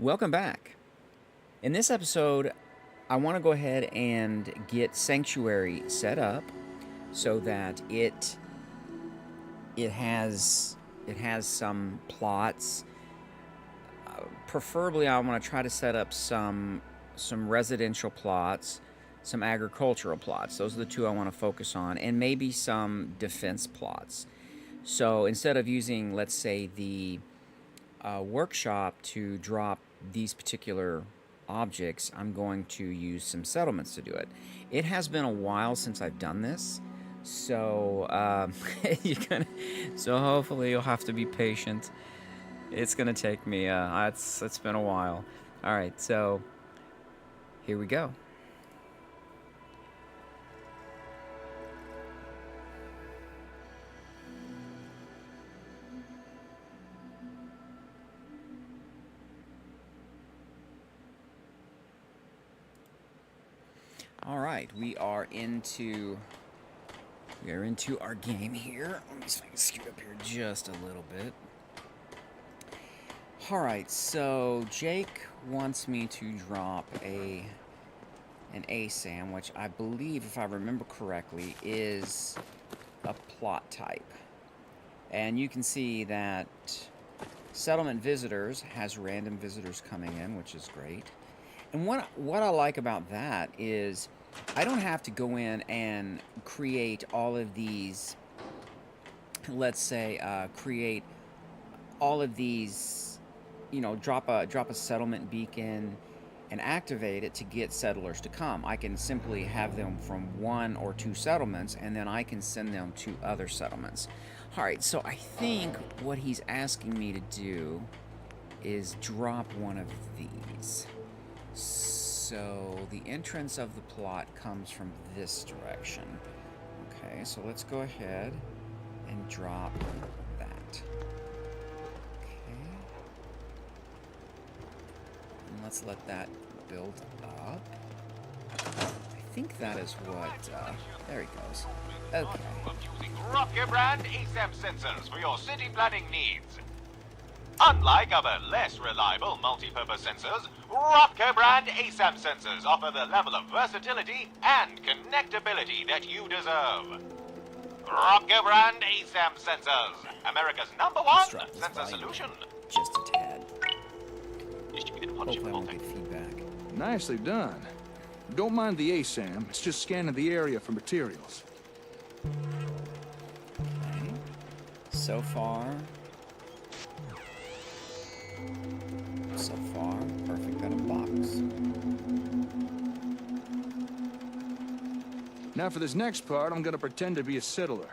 Welcome back. In this episode, I want to go ahead and get Sanctuary set up so that it has some plots. Preferably, I want to try to set up some residential plots, some agricultural plots. Those are the two I want to focus on, and maybe some defense plots. So instead of using, let's say, the workshop to drop these particular objects, I'm going to use some settlements to do it. It has been a while since I've done this, so you can. So hopefully you'll have to be patient. It's gonna take me. It's been a while. All right, so here we go. All right, we are into our game here. Let me see if I can scoot up here just a little bit. All right, so Jake wants me to drop an ASAM, which I believe, if I remember correctly, is a plot type. And you can see that Settlement Visitors has random visitors coming in, which is great. And what I like about that is I don't have to go in and create all of these, let's say, create all of these, drop a settlement beacon and activate it to get settlers to come. I can simply have them from one or two settlements, and then I can send them to other settlements. All right, so I think what he's asking me to do is drop one of these. So the entrance of the plot comes from this direction. Okay, so let's go ahead and drop that. Okay. And let's let that build up. I think that is what, there he goes. Okay. Using Rocket brand ASAM sensors for your city planning needs. Unlike other less reliable multi-purpose sensors, Rocket brand ASAM sensors offer the level of versatility and connectability that you deserve. Rocket brand ASAM sensors, America's #1 sensor solution. Just a tad. Hopefully I won't get feedback. Nicely done. Don't mind the ASAM, it's just scanning the area for materials. Okay. So far, perfect. Got a box. Now for this next part, I'm gonna pretend to be a settler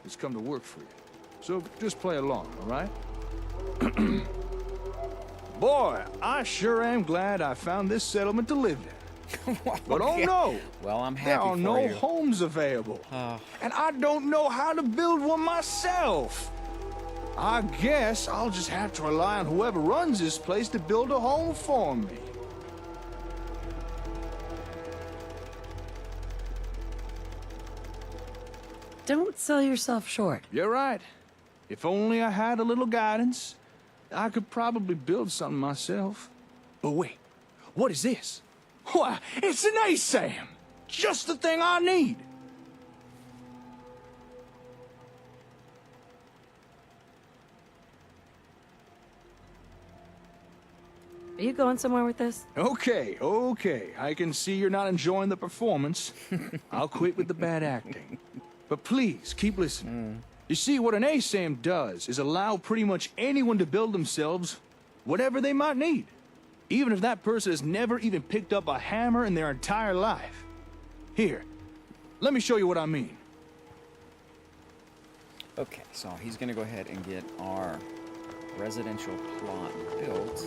who's come to work for you. So just play along, all right? Boy, I sure am glad I found this settlement to live in. But oh no! Well, I'm happy there are for no you. homes available. And I don't know how to build one myself. I guess I'll just have to rely on whoever runs this place to build a home for me. Don't sell yourself short. You're right. If only I had a little guidance, I could probably build something myself. But wait, what is this? Why, it's an ASAM! Just the thing I need! Are you going somewhere with this? Okay. I can see you're not enjoying the performance. I'll quit with the bad acting. But please, keep listening. You see, what an ASAM does is allow pretty much anyone to build themselves whatever they might need. Even if that person has never even picked up a hammer in their entire life. Here, let me show you what I mean. Okay, so he's gonna go ahead and get our residential plot built.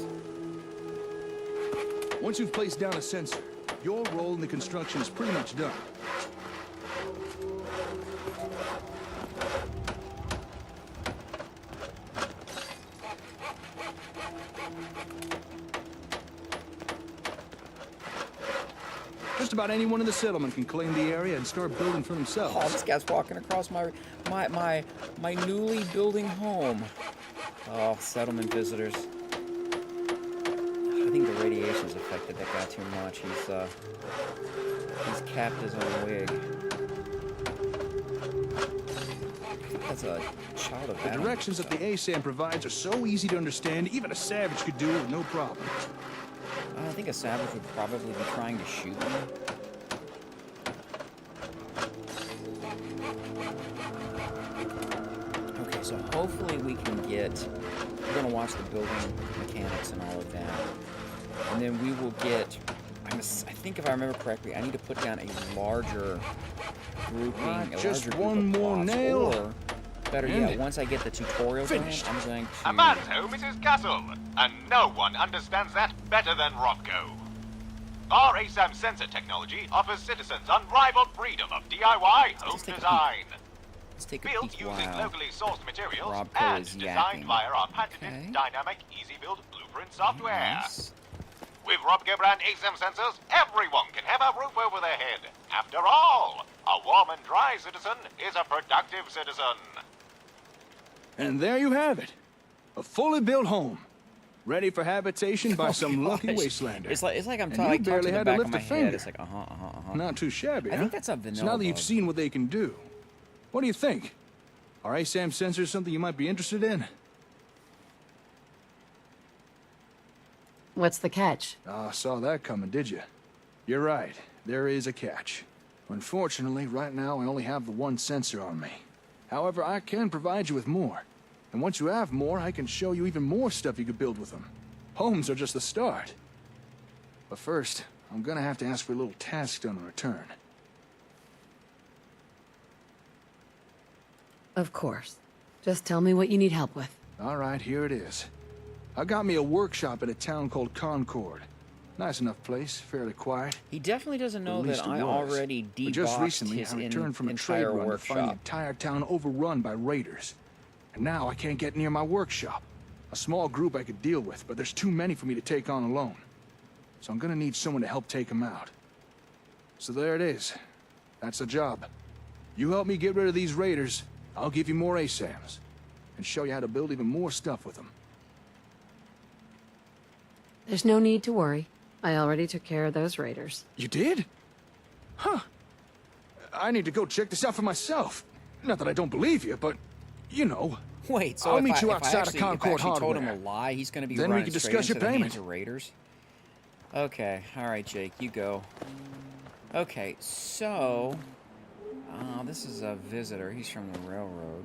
Once you've placed down a sensor, your role in the construction is pretty much done. Just about anyone in the settlement can claim the area and start building for themselves. Oh, this guy's walking across my newly building home. Oh, settlement visitors. think the radiation's affected that guy too much. He's capped his own wig. I think that's a child of The Adam directions that the ASAM provides are so easy to understand, even a savage could do it with no problem. I think a savage would probably be trying to shoot me. Okay, so hopefully we can get... We're going to watch the building mechanics and all of that. And then we will get... I think if I remember correctly, I need to put down a larger grouping, Right, a just larger one group of more plots, nail. Or, better End yet, it. once I get the tutorials in, Finished. I'm going to... A man's home is his castle, and no one understands that better than Robco. Our ASAM sensor technology offers citizens unrivaled freedom of DIY home take a peek. design. Let's take a Built peek using while... locally sourced materials Robco and is designed yakking. via our patented Okay. dynamic easy-build blueprint software. Nice. With Robco brand ASAM sensors, everyone can have a roof over their head. After all, a warm and dry citizen is a productive citizen. And there you have it. A fully built home. Ready for habitation by some lucky Gosh. wastelander. It's like I'm And talking you like, barely to the had to back of lift my a head. finger. It's like Not too shabby, I huh? think that's a So vanilla now that you've bug. seen what they can do, what do you think? Are ASAM sensors something you might be interested in? What's the catch? Ah, saw that coming, did you? You're right. There is a catch. Unfortunately, right now I only have the one sensor on me. However, I can provide you with more. And once you have more, I can show you even more stuff you could build with them. Homes are just the start. But first, I'm gonna have to ask for a little task done in return. Of course. Just tell me what you need help with. All right, here it is. I got me a workshop at a town called Concord. Nice enough place, fairly quiet. He definitely doesn't At know least that it I was. already But just deboxed recently, his I returned from a trade entire run to find the workshop. entire town overrun by raiders. And now I can't get near my workshop. A small group I could deal with, but there's too many for me to take on alone. So I'm gonna need someone to help take them out. So there it is. That's the job. You help me get rid of these raiders, I'll give you more ASAMs. And show you how to build even more stuff with them. There's no need to worry. I already took care of those raiders. You did? Huh. I need to go check this out for myself. Not that I don't believe you, but, you know. Wait, so I'll if meet you if outside of actually, Concord if I actually told him a Hardware. lie, he's going to be Then we running can straight discuss into your the hands payment. of raiders. Okay, all right, Jake, you go. Okay, so this is a visitor. He's from the railroad.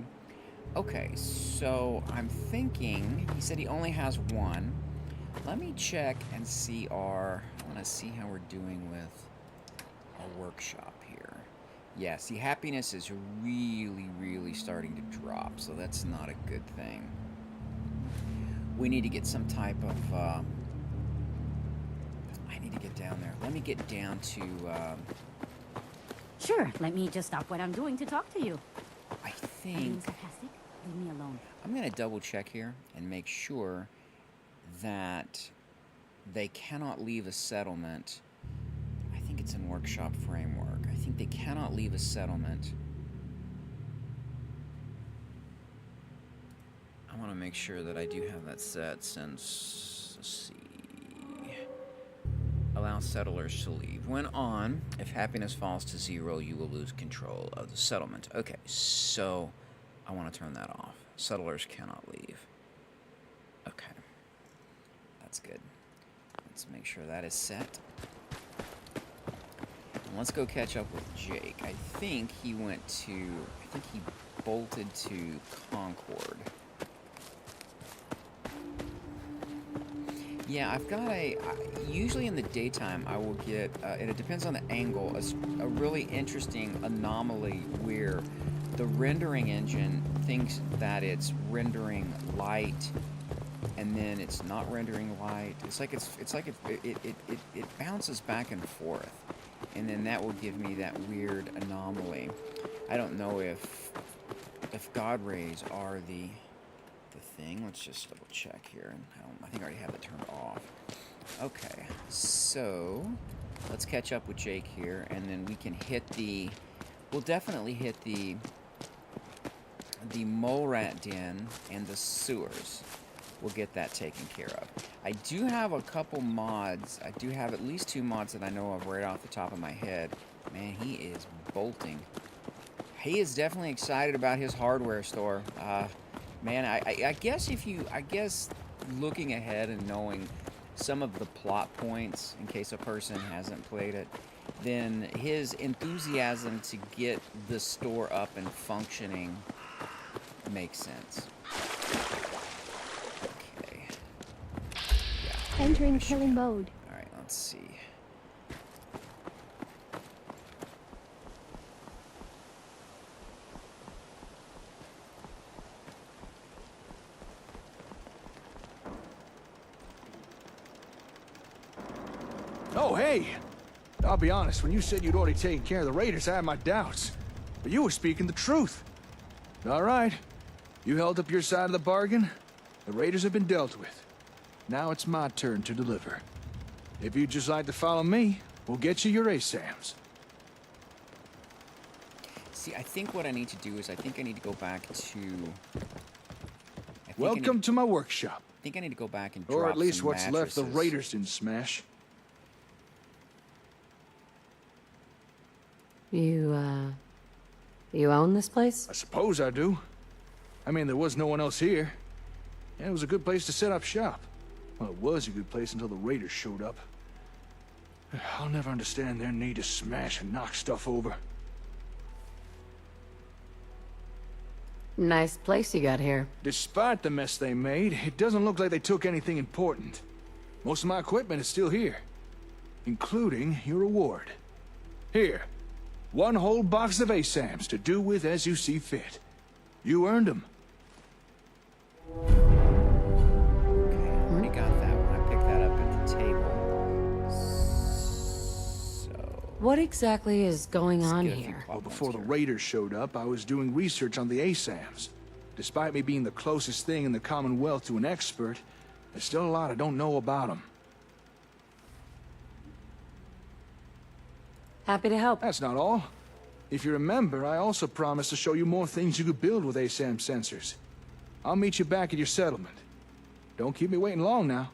Okay, so I'm thinking he said he only has one. Let me check and see I want to see how we're doing with a workshop here. Yeah, see, happiness is really starting to drop, so that's not a good thing. We need to get some type of, I need to get down there. Let me get down to, Sure, let me just stop what I'm doing to talk to you. I Being think, sarcastic? Leave me alone. I'm going to double check here and make sure that they cannot leave a settlement. I think it's in workshop framework. I think they cannot leave a settlement. I want to make sure that I do have that set since, let's see. Allow settlers to leave. When on, if happiness falls to 0, you will lose control of the settlement. Okay, so I want to turn that off. Settlers cannot leave. Okay. That's good. Let's make sure that is set. And let's go catch up with Jake. I think he bolted to Concord. Yeah, I've got usually in the daytime I will get, and it depends on the angle, a really interesting anomaly where the rendering engine thinks that it's rendering light, and then it's not rendering light. It's like it bounces back and forth, and then that will give me that weird anomaly. I don't know if God rays are the thing. Let's just double check here. I think I already have it turned off. Okay, so let's catch up with Jake here, and then we can hit we'll definitely hit the mole rat den and the sewers. we'll get that taken care of. I do have a couple mods. I do have at least 2 mods that I know of right off the top of my head. Man, he is bolting. He is definitely excited about his hardware store. Man, I guess looking ahead and knowing some of the plot points, in case a person hasn't played it, then his enthusiasm to get the store up and functioning makes sense. Okay. Yeah. Entering killing mode. Alright, let's see. Oh, hey! I'll be honest, when you said you'd already taken care of the raiders, I had my doubts. But you were speaking the truth. All right. You held up your side of the bargain. The raiders have been dealt with. Now it's my turn to deliver. If you'd just like to follow me, we'll get you your ASAMs. See, I think what I need to do is I think I need to go back to... Welcome to my workshop. I think I need to go back and drop Or at least some what's left the mattresses. raiders didn't smash. You own this place? I suppose I do. I mean, there was no one else here. And it was a good place to set up shop. Well, it was a good place until the raiders showed up. I'll never understand their need to smash and knock stuff over. Nice place you got here. Despite the mess they made, it doesn't look like they took anything important. Most of my equipment is still here, including your reward. Here, 1 whole box of ASAMs to do with as you see fit. You earned them. Okay, I already got that one. I picked that up at the table. So... What exactly is going let's on get a few here? plot Well, points before the here. raiders showed up, I was doing research on the ASAMs. Despite me being the closest thing in the Commonwealth to an expert, there's still a lot I don't know about them. Happy to help. That's not all. If you remember, I also promised to show you more things you could build with ASAM sensors. I'll meet you back at your settlement. Don't keep me waiting long now.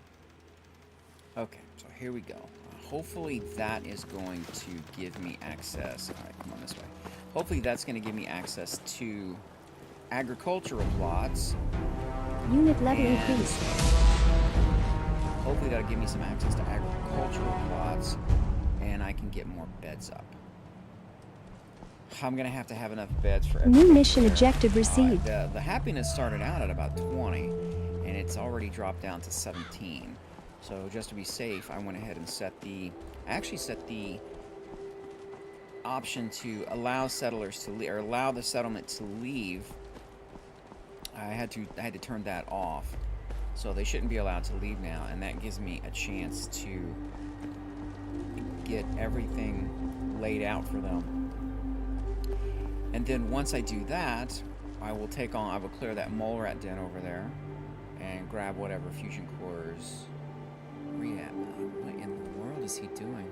Okay, so here we go. Hopefully that is going to give me access. All right, come on this way. Hopefully that's going to give me access to agricultural plots. Unit level And increased. hopefully that'll give me some access to agricultural plots, and I can get more beds up. I'm gonna have to have enough beds for New everything mission there. objective received. The happiness started out at about 20, and it's already dropped down to 17. So just to be safe, I went ahead and set the... I actually set the option to allow settlers to leave, or allow the settlement to leave. I had to turn that off, so they shouldn't be allowed to leave now, and that gives me a chance to get everything laid out for them. And then once I do that, I will clear that mole rat den over there and grab whatever fusion cores. Where you at? What in the world is he doing?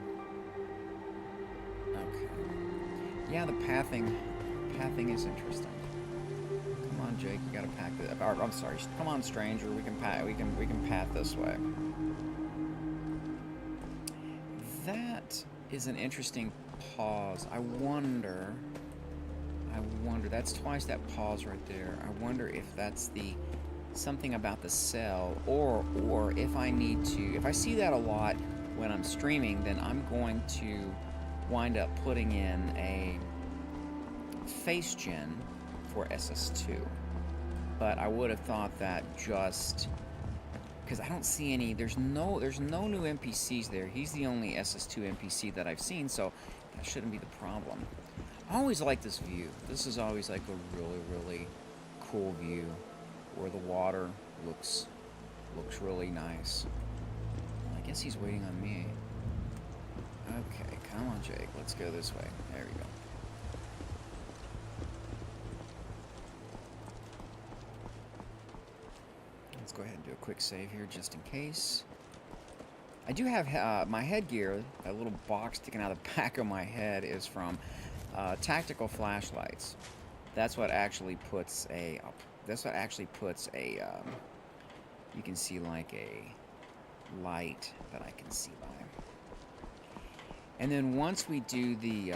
Okay. Yeah, the pathing is interesting. Come on, Jake, you gotta pack it. I'm sorry. Come on, stranger. We can path this way. That is an interesting pause. I wonder. That's twice that pause right there. I wonder if that's something about the cell, or if I need to. If I see that a lot when I'm streaming, then I'm going to wind up putting in a face gen for SS2. But I would have thought that just because I don't see any. There's no new NPCs there. He's the only SS2 NPC that I've seen, so that shouldn't be the problem. I always like this view. This is always like a really, really cool view where the water looks really nice. Well, I guess he's waiting on me. Okay, come on, Jake. Let's go this way. There we go. Let's go ahead and do a quick save here just in case. I do have my headgear. That little box sticking out the back of my head is from tactical flashlights. That's what actually puts a you can see like a light that I can see by. And then once we do the,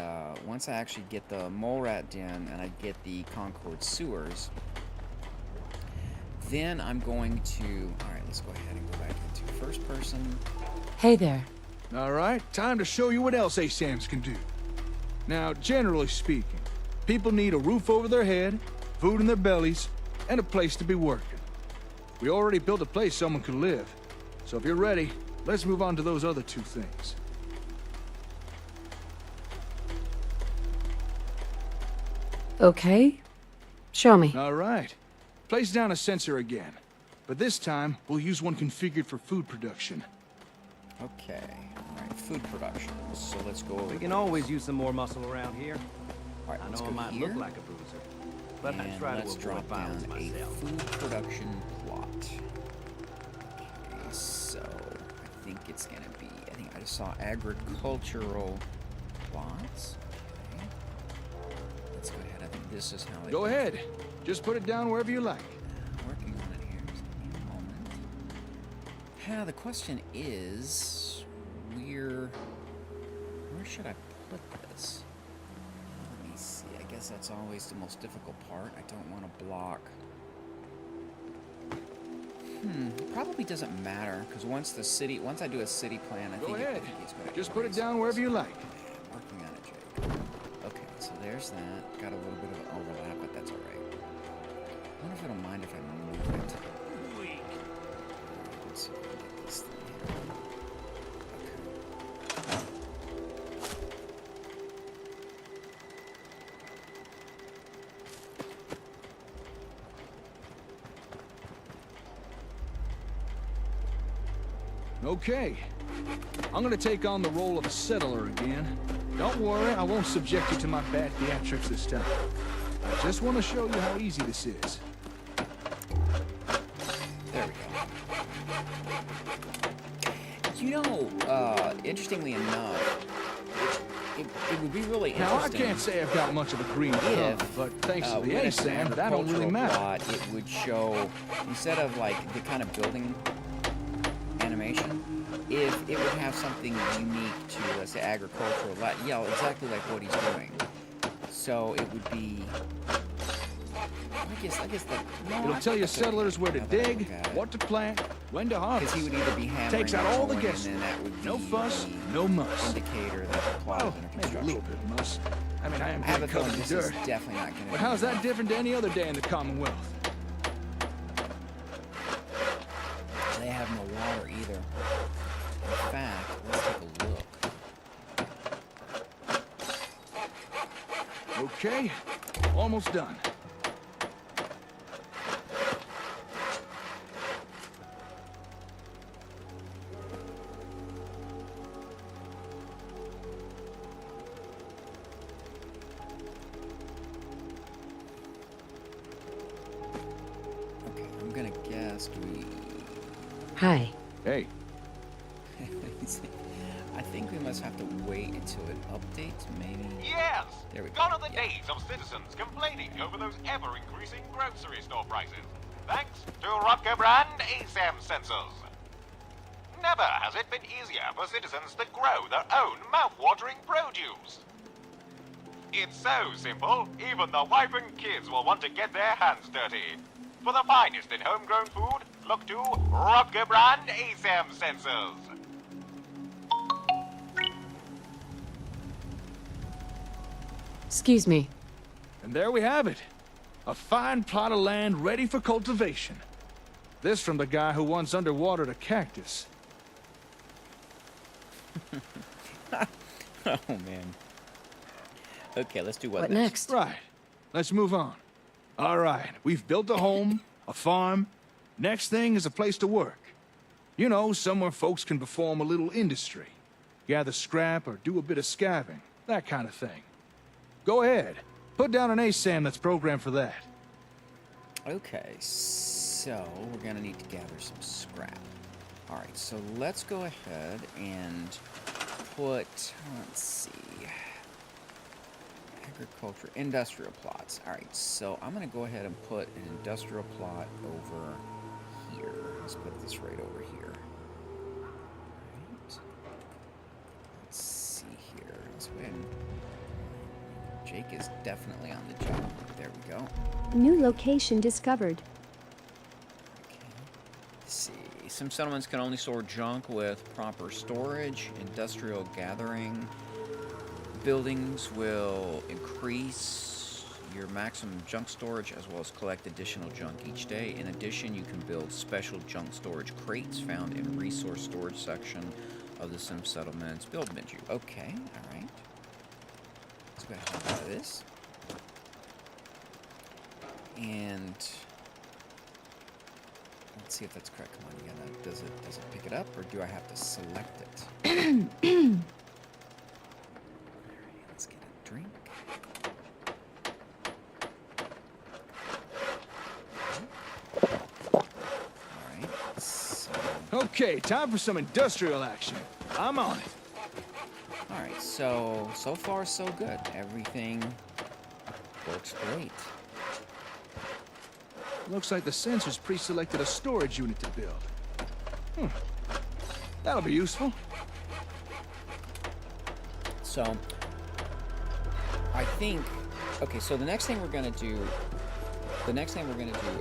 once I actually get the mole rat den and I get the Concord sewers, then I'm going to, all right, let's go ahead and go back into first person. Hey there. All right, time to show you what else ASAMs can do. Now, generally speaking, people need a roof over their head, food in their bellies, and a place to be working. We already built a place someone could live. So if you're ready, let's move on to those other two things. Okay. Show me. All right. Place down a sensor again. But this time, we'll use one configured for food production. Okay, all right, food production. So let's go over We can this. always use some more muscle around here. All right, I let's know go I might here. look like a bruiser, but I And try to let's avoid drop violence down a myself. food production plot. Okay, so I think it's gonna be, I think I just saw agricultural plots. Okay. Let's go ahead. I think this is how it Go ahead. Just put it down wherever you like. Working on it here. Just give me a moment. Yeah, the question is, where should I put this? Let me see. I guess that's always the most difficult part. I don't want to block. Probably doesn't matter because once I do a city plan, I Go think ahead. it's going to Just put it down wherever you like. Working on it, Jake. Okay, so there's that. Got a little bit of an overlap, but that's all right. I wonder if it'll mind if I move it. Let's see if we can get this thing here. Okay. I'm gonna take on the role of a settler again. Don't worry, I won't subject you to my bad theatrics this time. I just want to show you how easy this is. There we go. You know, interestingly enough, it would be really Now, I interesting. can't say I've got much of a green thumb, but thanks to the when it's an ASAM, that don't really agricultural matter. plot, it would show, instead of like the kind of building animation, if it would have something unique to, let's say, agricultural, yeah, exactly like what he's doing. So it would be, I guess that, no, It'll I tell think your that's okay. settlers where to Now that I dig, look at it. what to plant, when to harvest. Because he would either be hammering Takes out or all the mowing, guesswork. and then that would be No fuss, the no muss. indicator that the plot Well, is under maybe a construction. little bit of muss. I mean, I am I have a pretty feeling covered in this is dirt. definitely not going to But how's that different to any other day in the Commonwealth? They have no water either. In fact, let's take a look. Okay, almost done. Okay, I'm gonna guess we. Hi. Hey, I think we must have to wait until it updates, maybe. Yes! There we go. Gone are the Yeah. days of citizens complaining over those ever-increasing grocery store prices. Thanks to Rotko brand ASAM sensors. Never has it been easier for citizens to grow their own mouth-watering produce. It's so simple, even the wife and kids will want to get their hands dirty. For the finest in homegrown food, look to Rotko brand ASAM sensors. Excuse me. and there we have it. A fine plot of land ready for cultivation. This from the guy who once underwatered a cactus. Oh man. Okay, let's do What next? Right. Let's move on. All right, we've built a home, a farm. Next thing is a place to work. You know, somewhere folks can perform a little industry. Gather scrap or do a bit of scavenging, that kind of thing. Go ahead. Put down an ASAM that's programmed for that. Okay, so we're gonna need to gather some scrap. All right, so let's go ahead and put, let's see, agriculture, industrial plots. All right, so I'm gonna go ahead and put an industrial plot over here. Let's put this right over here. Right. Let's see here. Let's go ahead and... Jake is definitely on the job. There we go. New location discovered. Okay. Let's see. Some settlements can only store junk with proper storage. Industrial gathering. Buildings will increase your maximum junk storage as well as collect additional junk each day. In addition, you can build special junk storage crates found in resource storage section of the Sim settlements. Build menu. Okay, alright. Let's go ahead and hop out of this. And let's see if that's correct. Come on, you gotta, does it pick it up, or do I have to select it? Alright, let's get a drink. Alright, so Okay, time for some industrial action. I'm on it. alright, so far so good. Everything works great. Looks like the sensors pre-selected a storage unit to build. That'll be useful. So, I think, okay, so the next thing we're going to do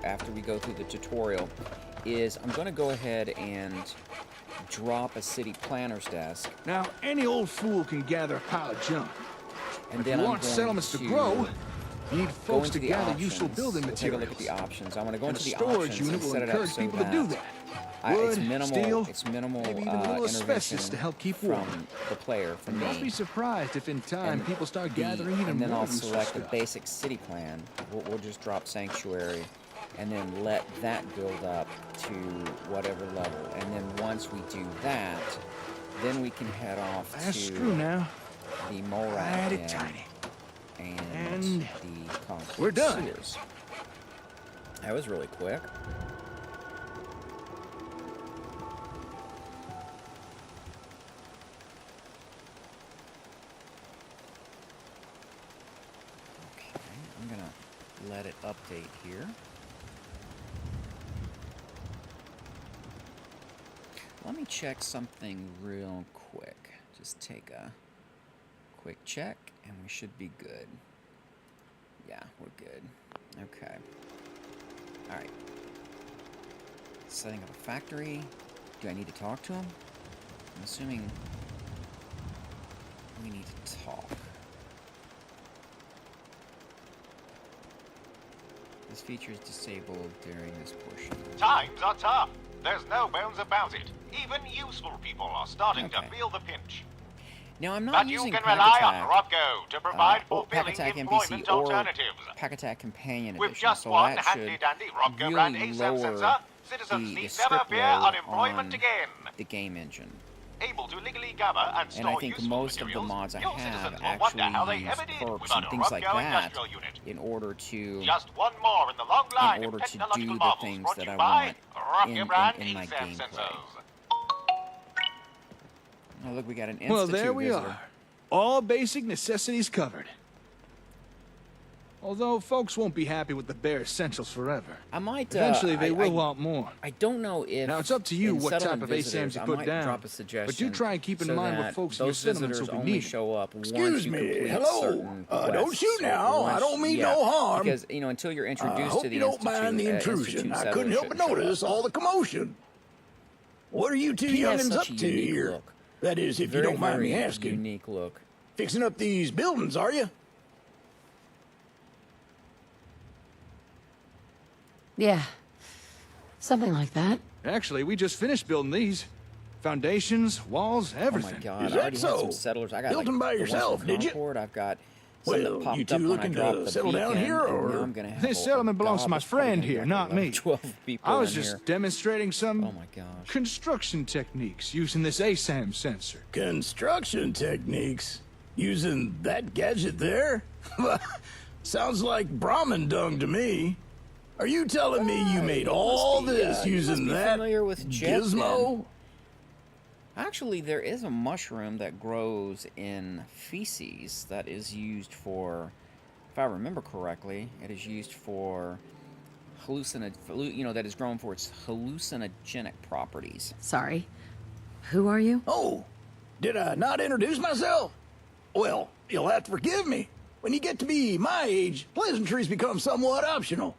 after we go through the tutorial is I'm going to go ahead and drop a city planner's desk. Now, any old fool can gather a pile of junk. And If then you I'm want going settlements to to grow, you need go folks into to the gather options. useful building We'll take a materials. look at the options. I want to go And into a the storage options unit and will set it up encourage so people to do that. it's Wood, minimal. steel, It's minimal maybe even a little asbestos intervention to help keep from warm. the player, from Don't be me. surprised if in time people start gathering even And then more I'll useful select the stuff. basic city plan. We'll just drop sanctuary, and then let that build up to whatever level. And then once we do that, then we can head off That's to true now. the Morad Right it Den tiny. and the concrete we're done. sewers. That was really quick. Okay, I'm gonna let it update here. Let me check something real quick. Just take a quick check and we should be good. Yeah, we're good. Okay. Alright. Setting up a factory. Do I need to talk to him? I'm assuming we need to talk. This feature is disabled during this portion. Times are tough. There's no bones about it. Even useful people are starting to Okay. feel the pinch. Now, I'm not But you using can Pack rely on Attack, Rocco to provide or Pack fulfilling Attack employment NPC or alternatives. Pack Attack Companion With Edition, just so one that should handy-dandy Rocco brand really ASAM lower sensor, citizens the need script never fear load unemployment on again. the game engine. Able to legally gather and store And I think useful most of the materials, mods I your have citizens will wonder how they actually ever use did perks without and a things like Rocco that industrial unit. in order to Just one more in the long line order of to do technological the marvels things brought that to I you by want Rocco brand in my ASAM gameplay. sensors. Oh, look, we got an institute Well, there we visitor. are. All basic necessities covered. Although folks won't be happy with the bare essentials forever. I might Eventually they will I want more. I don't know if Now it's up to you in what type settlement of visitors, ASAMs you I put might down. drop a suggestion, But do try and keep in so mind what that folks in your those settlements visitors will be only needing. show up once Excuse you me, complete hello. certain Don't quests, shoot or now. once- I don't mean yeah, no harm. Because until you're introduced hope to the you don't mind the institute, intrusion. institute I couldn't settlers help but shouldn't show notice up. all the commotion. What are you two He has youngins up such a to unique here? look. That is, if Very, you don't mind me very asking. unique look. Fixing up these buildings, are you? Yeah. Something like that. Actually, we just finished building these. Foundations, walls, Oh my everything. god, Is I that already had so? some settlers. I got Built like them by the ones yourself, from did you? Concord. I've got some that Well, popped you two up when I looking dropped to the settle down beacon, here, and or- now I'm gonna have This settlement belongs to my friend here, not me. 12 people I was in just here. demonstrating some Oh my gosh. construction techniques using this ASAM sensor. Construction techniques? Using that gadget there? Sounds like Brahmin dung to me. Are you telling me you made all this you using must be that familiar with Jet, gizmo? Actually, there is a mushroom that grows in feces that is used for, if I remember correctly, it is used for that is grown for its hallucinogenic properties. Sorry. Who are you? Oh, did I not introduce myself? Well, you'll have to forgive me. When you get to be my age, pleasantries become somewhat optional.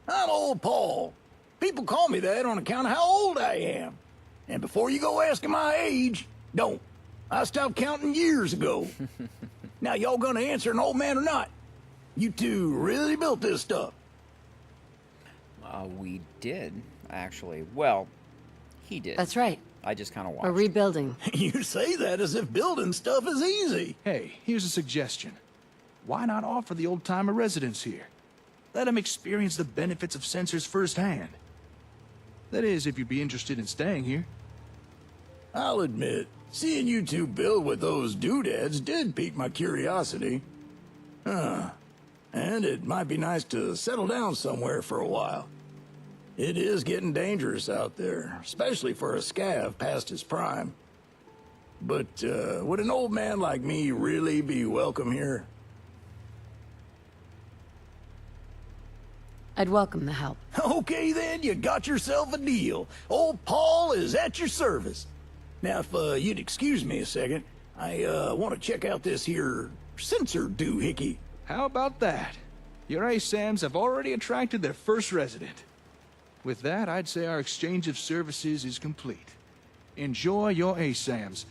I'm old Paul. People call me that on account of how old I am. And before you go asking my age, don't. I stopped counting years ago. Now, y'all gonna answer an old man or not? You two really built this stuff. We did, actually. Well, he did. That's right. I just kind of watched. We're rebuilding. You say that as if building stuff is easy. Hey, here's a suggestion. Why not offer the old-timer residents here? Let them experience the benefits of sensors firsthand. That is, if you'd be interested in staying here. I'll admit, seeing you two build with those doodads did pique my curiosity. And it might be nice to settle down somewhere for a while. It is getting dangerous out there, especially for a scav past his prime. But would an old man like me really be welcome here? I'd welcome the help. Okay then, you got yourself a deal. Old Paul is at your service. Now, if you'd excuse me a second, I want to check out this here sensor doohickey. How about that? Your ASAMs have already attracted their first resident. With that, I'd say our exchange of services is complete. Enjoy your ASAMs.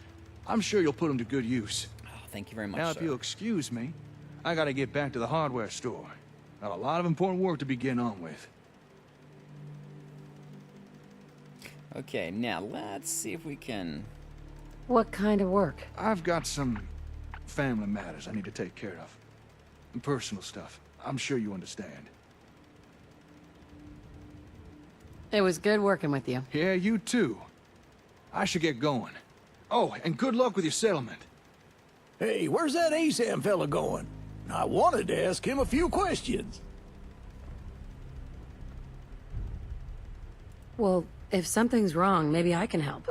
I'm sure you'll put them to good use. Oh, thank you very much, Now, sir. if you'll excuse me, I gotta get back to the hardware store. Got a lot of important work to be getting on with. Okay, now let's see if we can... What kind of work? I've got some family matters I need to take care of. And personal stuff. I'm sure you understand. It was good working with you. Yeah, you too. I should get going. Oh, and good luck with your settlement. Hey, where's that ASAM fella going? I wanted to ask him a few questions. Well, if something's wrong, maybe I can help.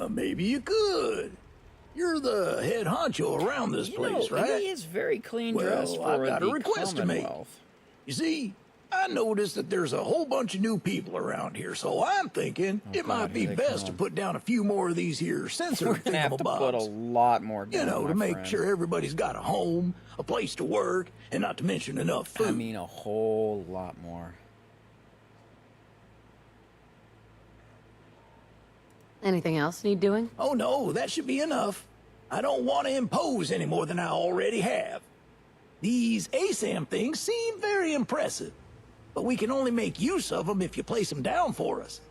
Maybe you could. You're the head honcho around this place, right? He is very clean Well, dressed I've for got a the request to make. Commonwealth. You see, I noticed that there's a whole bunch of new people around here, so I'm thinking it God, might be here they best to come. put down a few more of these here sensor We're gonna have to put a thingamabobs. lot more down, You know, my to make friend. sure everybody's got a home, a place to work, and not to mention enough food. I mean, a whole lot more. Anything else need doing? Oh no, that should be enough. I don't want to impose any more than I already have. These ASAM things seem very impressive, but we can only make use of them if you place them down for us.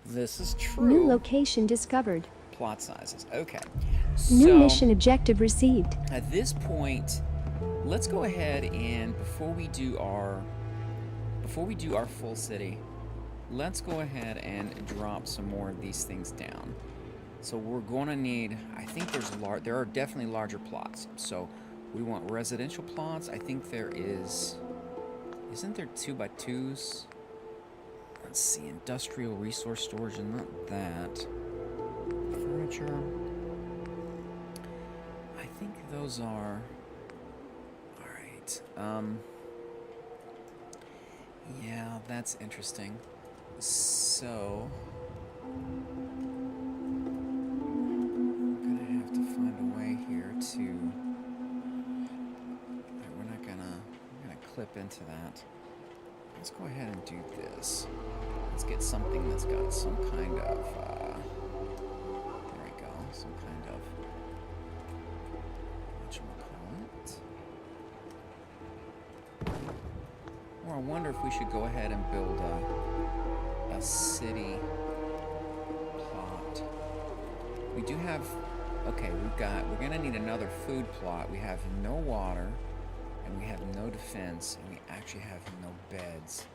This is true. New location discovered. Plot sizes. Okay. New So, mission objective received. at this point, let's go ahead and before we do our full city, let's go ahead and drop some more of these things down. So we're going to need, I think there are definitely larger plots. So we want residential plots. I think there isn't there 2x2s? Let's see, industrial resource storage and not that. Furniture. I think those are, all right. Yeah, that's interesting. So I'm gonna have to find a way here to. We're gonna clip into that. Let's go ahead and do this. Let's get something that's got some kind of. There we go. Some kind of. Whatchamacallit? Or I wonder if we should go ahead and build a city plot. We do have, okay, we're gonna need another food plot. We have no water, and we have no defense, and we actually have no beds.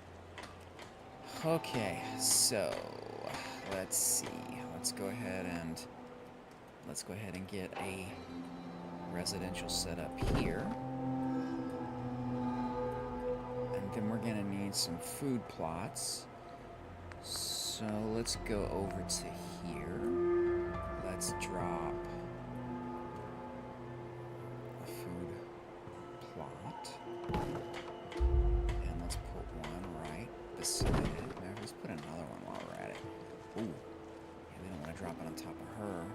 Okay, so let's see. Let's go ahead and get a residential setup here. And then we're gonna need some food plots. So let's go over to here. Let's drop a food plot. And let's put one right beside it. Now, let's put another one while we're at it. Ooh. Yeah, we don't want to drop it on top of her.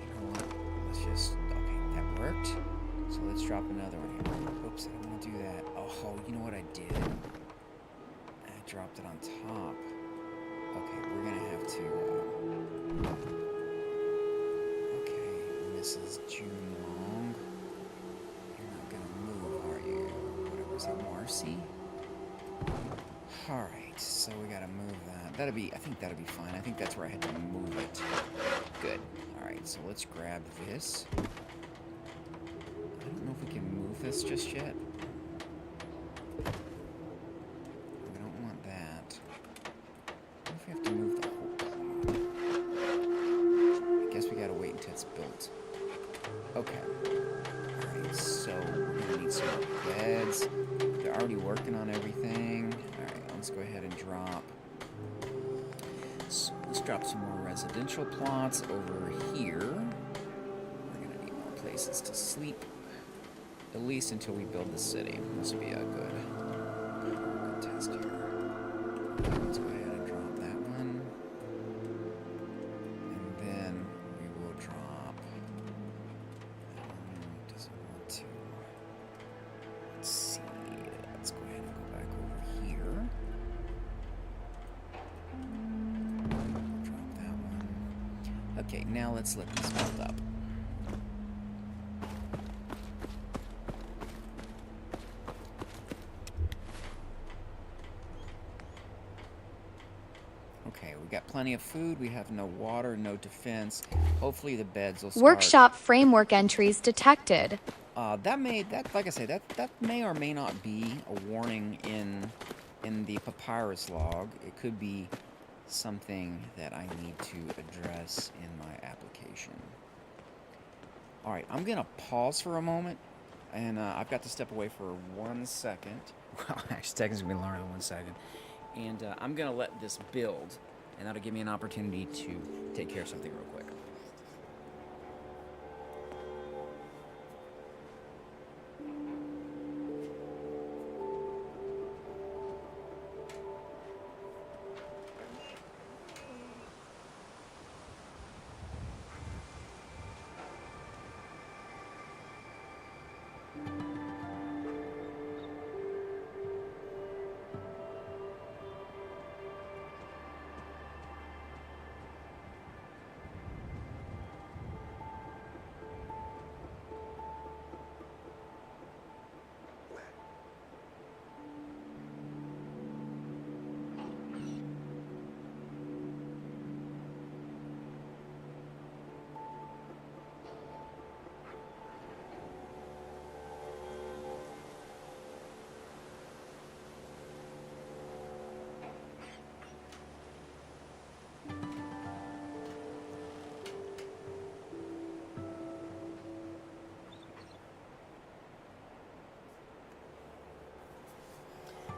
You know what? Let's just... Okay, that worked. So let's drop another one here. Oops, I didn't want to do that. Oh, you know what I did? I dropped it on top. Okay, we're going to have to... Okay, Mrs. June Long. You're not going to move, are you? Whatever, is that Marcy? Alright, so we gotta move that. That'll be, I think that'll be fine. I think that's where I had to move it. Good. Alright, so let's grab this. I don't know if we can move this just yet. We don't want that. What if we have to move the whole plot? I guess we gotta wait until it's built. Okay. Alright, so we're gonna need some more beds. They're already working on everything. Alright, let's go ahead and drop. So let's drop some more residential plots over here. We're gonna need more places to sleep. At least until we build the city. This will be a good test here. Let's go ahead and drop that one. And then we will drop that one. Doesn't want to. Let's see. Let's go ahead and go back over here. Drop that one. Okay, now let's let these build up. Okay, we got plenty of food. We have no water, no defense. Hopefully the beds will start. Workshop framework entries detected. Like I say, that may or may not be a warning in the papyrus log. It could be something that I need to address in my application. All right, I'm gonna pause for a moment, and I've got to step away for 1 second. Well, actually, technically, it's gonna be longer than 1 second. And I'm gonna let this build, and that'll give me an opportunity to take care of something real quick.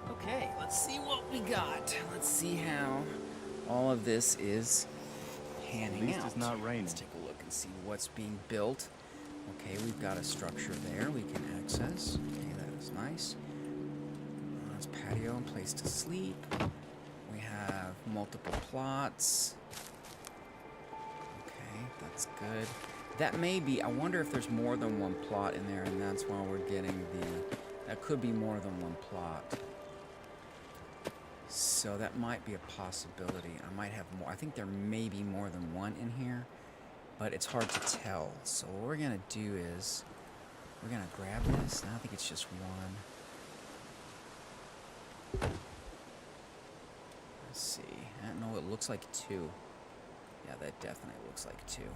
Okay, let's see what we got. Let's see how all of this is panning At least out. it's not raining. Let's take a look and see what's being built. Okay, we've got a structure there we can access. Okay, that is nice. That's patio and place to sleep. We have multiple plots. Okay, that's good. That may be, I wonder if there's more than one plot in there, and that's why we're getting the, that could be more than one plot. So that might be a possibility. I might have more. I think there may be more than one in here, but it's hard to tell. So what we're gonna do is, we're gonna grab this, and I think it's just one. Let's see. I don't know, it looks like two. Yeah, that definitely looks like two.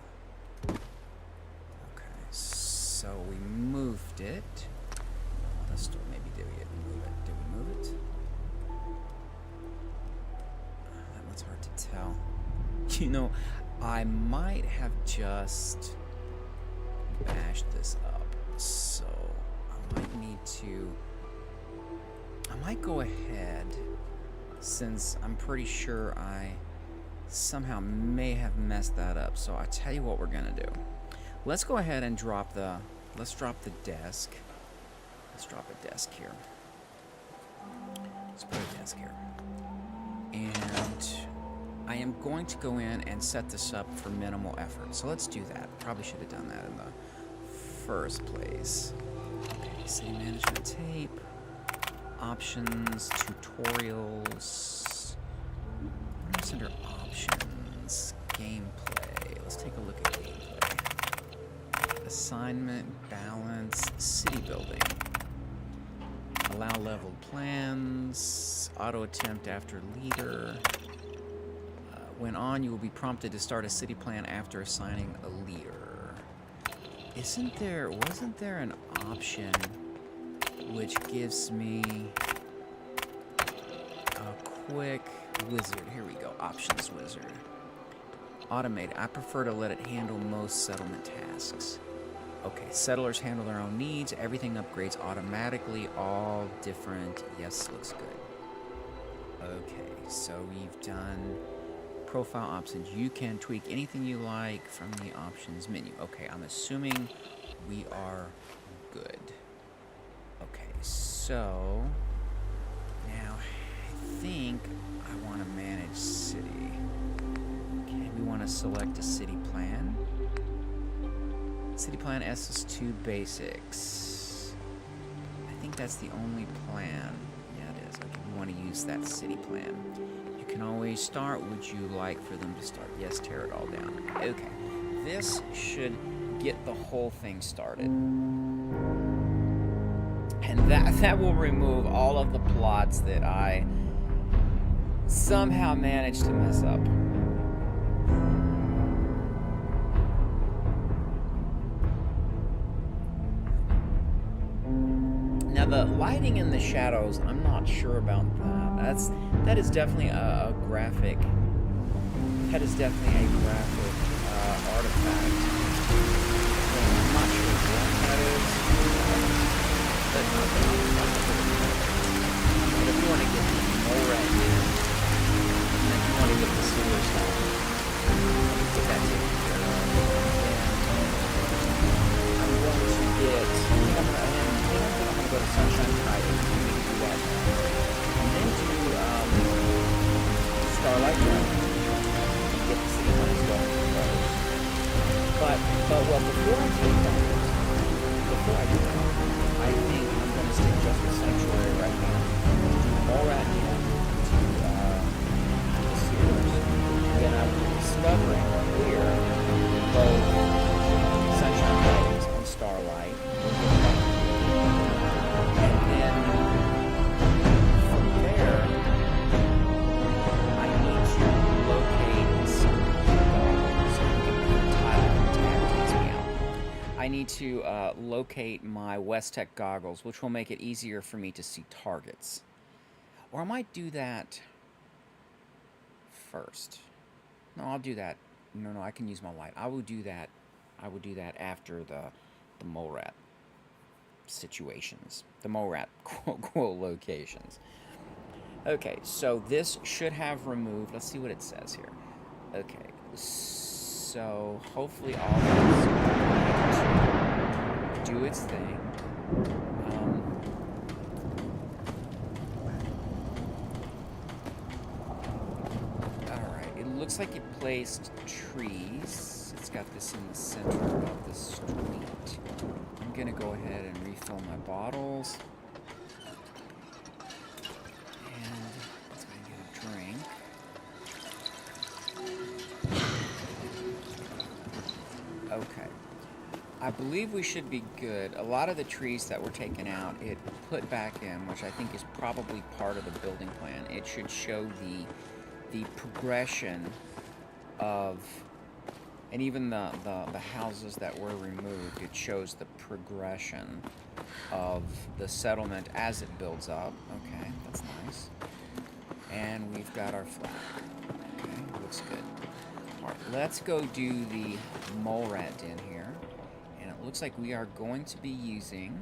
Okay, so we moved it. Well, let's do, maybe did we move it? Did we move it? That one's hard to tell. You know, I might have just bashed this up, so I might need to. I might go ahead, since I'm pretty sure I somehow may have messed that up. So I tell you what we're gonna do. Let's go ahead and drop the. Let's drop the desk. Let's drop a desk here. Let's put a desk here. And I am going to go in and set this up for minimal effort. So let's do that. Probably should have done that in the first place. Okay, city management tape. Options, tutorials. What is under options? Gameplay. Let's take a look at gameplay. Assignment, balance, city building. Allow leveled plans. Auto attempt after leader. When on, you will be prompted to start a city plan after assigning a leader. Wasn't there an option which gives me a quick wizard? Here we go, options wizard. Automate. I prefer to let it handle most settlement tasks. Okay, settlers handle their own needs. Everything upgrades automatically. All different. Yes, looks good. Okay, so we've done profile options. You can tweak anything you like from the options menu. Okay, I'm assuming we are good. Okay, so now I think I want to manage city. Okay, we want to select a city plan. City plan SS2 basics. I think that's the only plan. Yeah, it is. Okay, we want to use that city plan. You can always start. Would you like for them to start? Yes, tear it all down. Okay, this should get the whole thing started. And that will remove all of the plots that I somehow managed to mess up. Now the lighting in the shadows, I'm not sure about that. That is definitely a graphic. That is definitely a graphic artifact. I'm not sure what that is. But if you want to get the Morat in, and if you want to get the sewer stuff, get that taken care of. And I'm going to get. I think I'm going to go to Sunshine Tidings and do that. And then to Starlight Drive and get the city plans going for those. But well, before I do that, I think I'm going to stick just with Sanctuary right now. Morat in to the sewers. Then I'm discovering here both Sunshine Tidings and Starlight. And then from there, I need to locate some goggles. So you can tile takes me out. I need to locate my West-Tech goggles, which will make it easier for me to see targets. Or I might do that first. No, I'll do that. No, I can use my light. I will do that after the Morat situations. The Morat quote locations. Okay, so this should have removed. Let's see what it says here. Okay, so hopefully all of this to do its thing. Alright, it looks like it placed trees. It's got this in the center of the street. I'm gonna go ahead and refill my bottles. And let's go get a drink. Okay. I believe we should be good. A lot of the trees that were taken out, it put back in, which I think is probably part of the building plan. It should show the progression of, and even the houses that were removed, it shows the progression of the settlement as it builds up. Okay, that's nice. And we've got our flag. Okay, looks good. Alright, let's go do the Morat Den here. And it looks like we are going to be using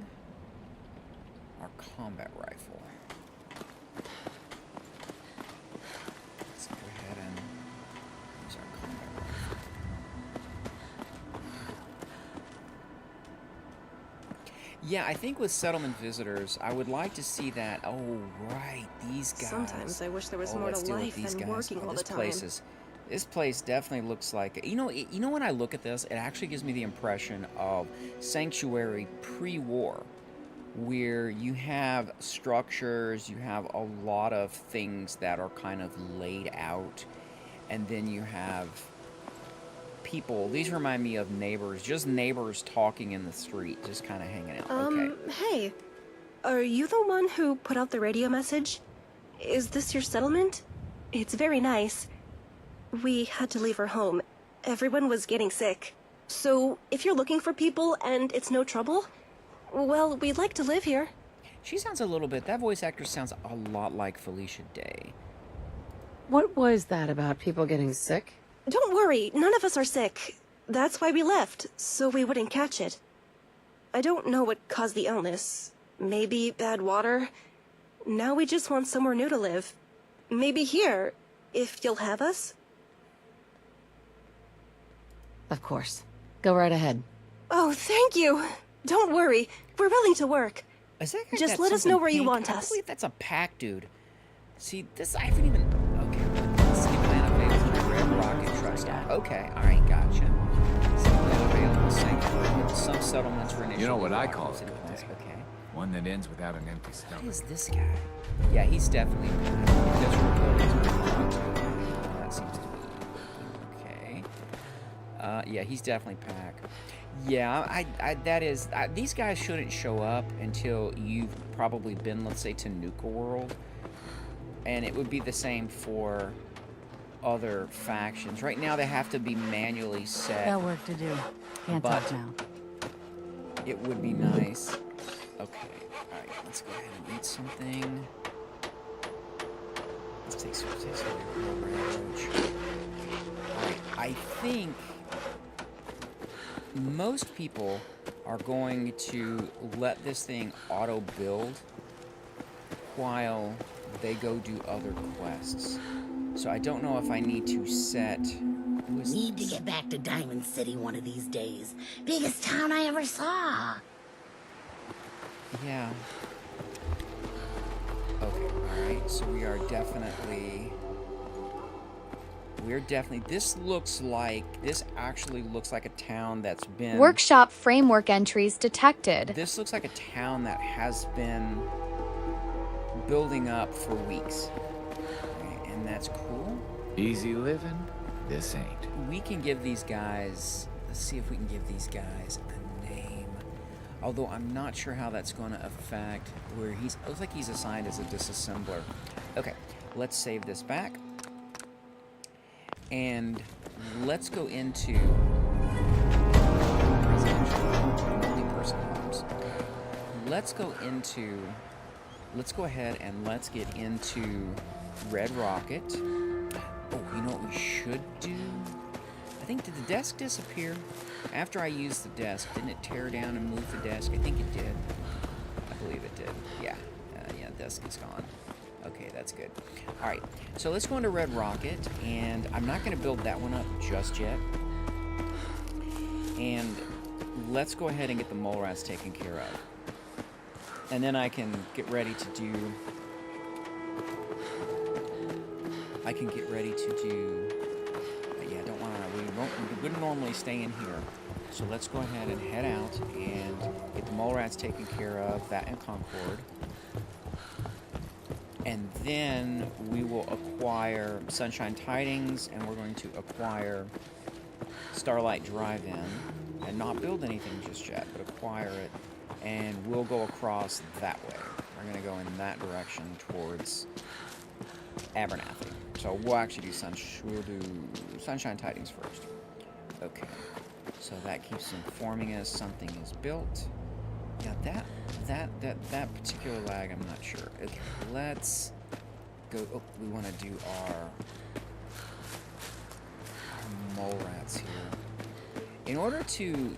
our combat rifle. Let's go ahead and use our combat rifle. Yeah, I think with settlement visitors, I would like to see that. Oh, right, these guys. Sometimes I wish there was Oh, more let's to deal with life these than guys. working Oh, all this the place time. is. This place definitely looks like. You know when I look at this, it actually gives me the impression of Sanctuary pre-war, where you have structures, you have a lot of things that are kind of laid out, and then you have people. These remind me of neighbors, just neighbors talking in the street, just kind of hanging out. Okay. Hey. Are you the one who put out the radio message? Is this your settlement? It's very nice. We had to leave our home. Everyone was getting sick. So, if you're looking for people and it's no trouble, well, we'd like to live here. She sounds a little bit. That voice actor sounds a lot like Felicia Day. What was that about people getting sick? Don't worry, none of us are sick. That's why we left, so we wouldn't catch it. I don't know what caused the illness. Maybe bad water. Now we just want somewhere new to live. Maybe here, if you'll have us. Of course. Go right ahead. Oh, thank you. Don't worry, we're willing to work. Is that guy Just got let us something know where you pink? want I us. believe that's a pack, dude. See, this I haven't even. Okay, let's skip unavailable red rocket truck stop. Okay, all right, gotcha. Skip unavailable sanctuary. Some settlements were initially. You know what I locked call in it city a plans. day. Okay. One that ends without an empty What stomach. is this guy? Yeah, he's definitely. Industrial buildings are locked. That seems to be okay. Yeah, he's definitely pack. Yeah, that is. These guys shouldn't show up until you've probably been, let's say, to Nuka World, and it would be the same for other factions. Right now, they have to be manually set. Got work to do. Can't But- talk now. It would be nice. Okay, all right. Let's go ahead and eat something. Let's take some railroad. All right, I think most people are going to let this thing auto build while they go do other quests. So I don't know if I need to set. Need to get back to Diamond City one of these days. Biggest town I ever saw. Yeah. Okay, alright, so we are definitely. This actually looks like a town that's been. Workshop framework entries detected. This looks like a town that has been building up for weeks. Okay, and that's cool. Easy living? This ain't. We can give these guys. Let's see if we can give these guys a name. Although I'm not sure how that's going to affect where he's. It looks like he's assigned as a disassembler. Okay, let's save this back. And let's go into multi-person homes. Let's go ahead and let's get into Red Rocket. Oh, you know what we should do? I think, did the desk disappear? After I used the desk, didn't it tear down and move the desk? I think it did. I believe it did. Yeah. Yeah, desk is gone. Okay, that's good. All right, so let's go into Red Rocket, and I'm not going to build that one up just yet. And let's go ahead and get the mole rats taken care of. And then I can get ready to do... yeah, don't want to... We wouldn't normally stay in here. So let's go ahead and head out and get the mole rats taken care of, that and Concord. And then we will acquire Sunshine Tidings, and we're going to acquire Starlight Drive-In, and not build anything just yet, but acquire it, and we'll go across that way. We're going to go in that direction towards Abernathy. So we'll actually do we'll do Sunshine Tidings first. Okay, so that keeps informing us something is built. Yeah, that particular lag, I'm not sure. Okay, let's go. Oh, we want to do our mole rats here. In order to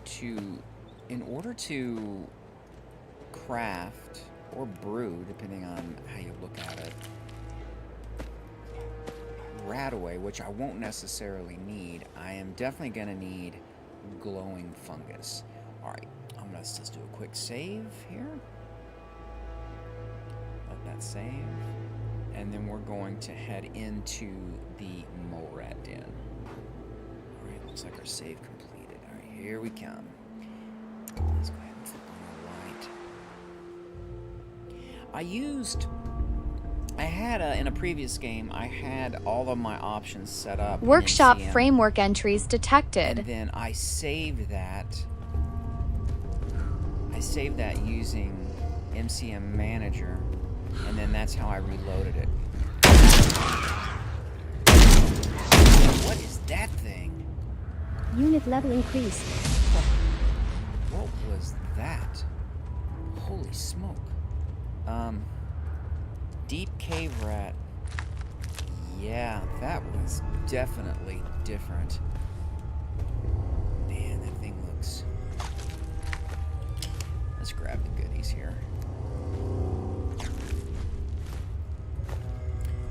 craft or brew, depending on how you look at it, Radaway, which I won't necessarily need, I am definitely going to need glowing fungus. All right. I'm let's just do a quick save here. Let that save. And then we're going to head into the mole rat den. Alright, looks like our save completed. Alright, here we come. Let's go ahead and flip on the light. I had, in a previous game, I had all of my options set up. Workshop in MCM, framework entries detected. and then I saved that. I saved that using MCM Manager, and then that's how I reloaded it. What is that thing? Unit level increased. What was that? Holy smoke. Deep cave rat. Yeah, that was definitely different. Man, that thing looks... Let's grab the goodies here.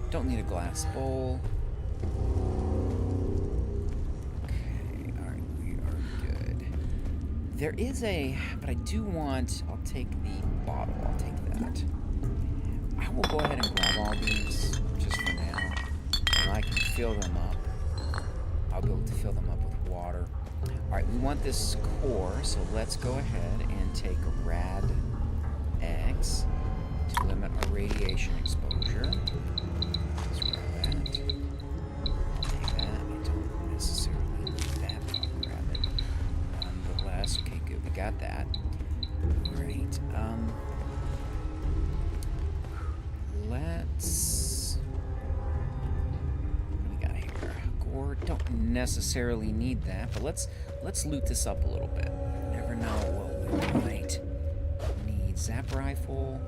Don't need a glass bowl. Okay, alright, we are good. There is a... But I do want... I'll take the bottle. I'll take that. I will go ahead and grab all these just for now. And I can fill them up. I'll be able to fill them up with water. Alright, we want this core, so let's go ahead and take a rad X to limit our radiation exposure. Let's grab that. Take that. I don't necessarily need that, but I'll grab it. Nonetheless, okay, good, we got that. Alright, let's... What do we got here? Gore, don't necessarily need that, but let's loot this up a little bit. You never know what we might need. Zap rifle.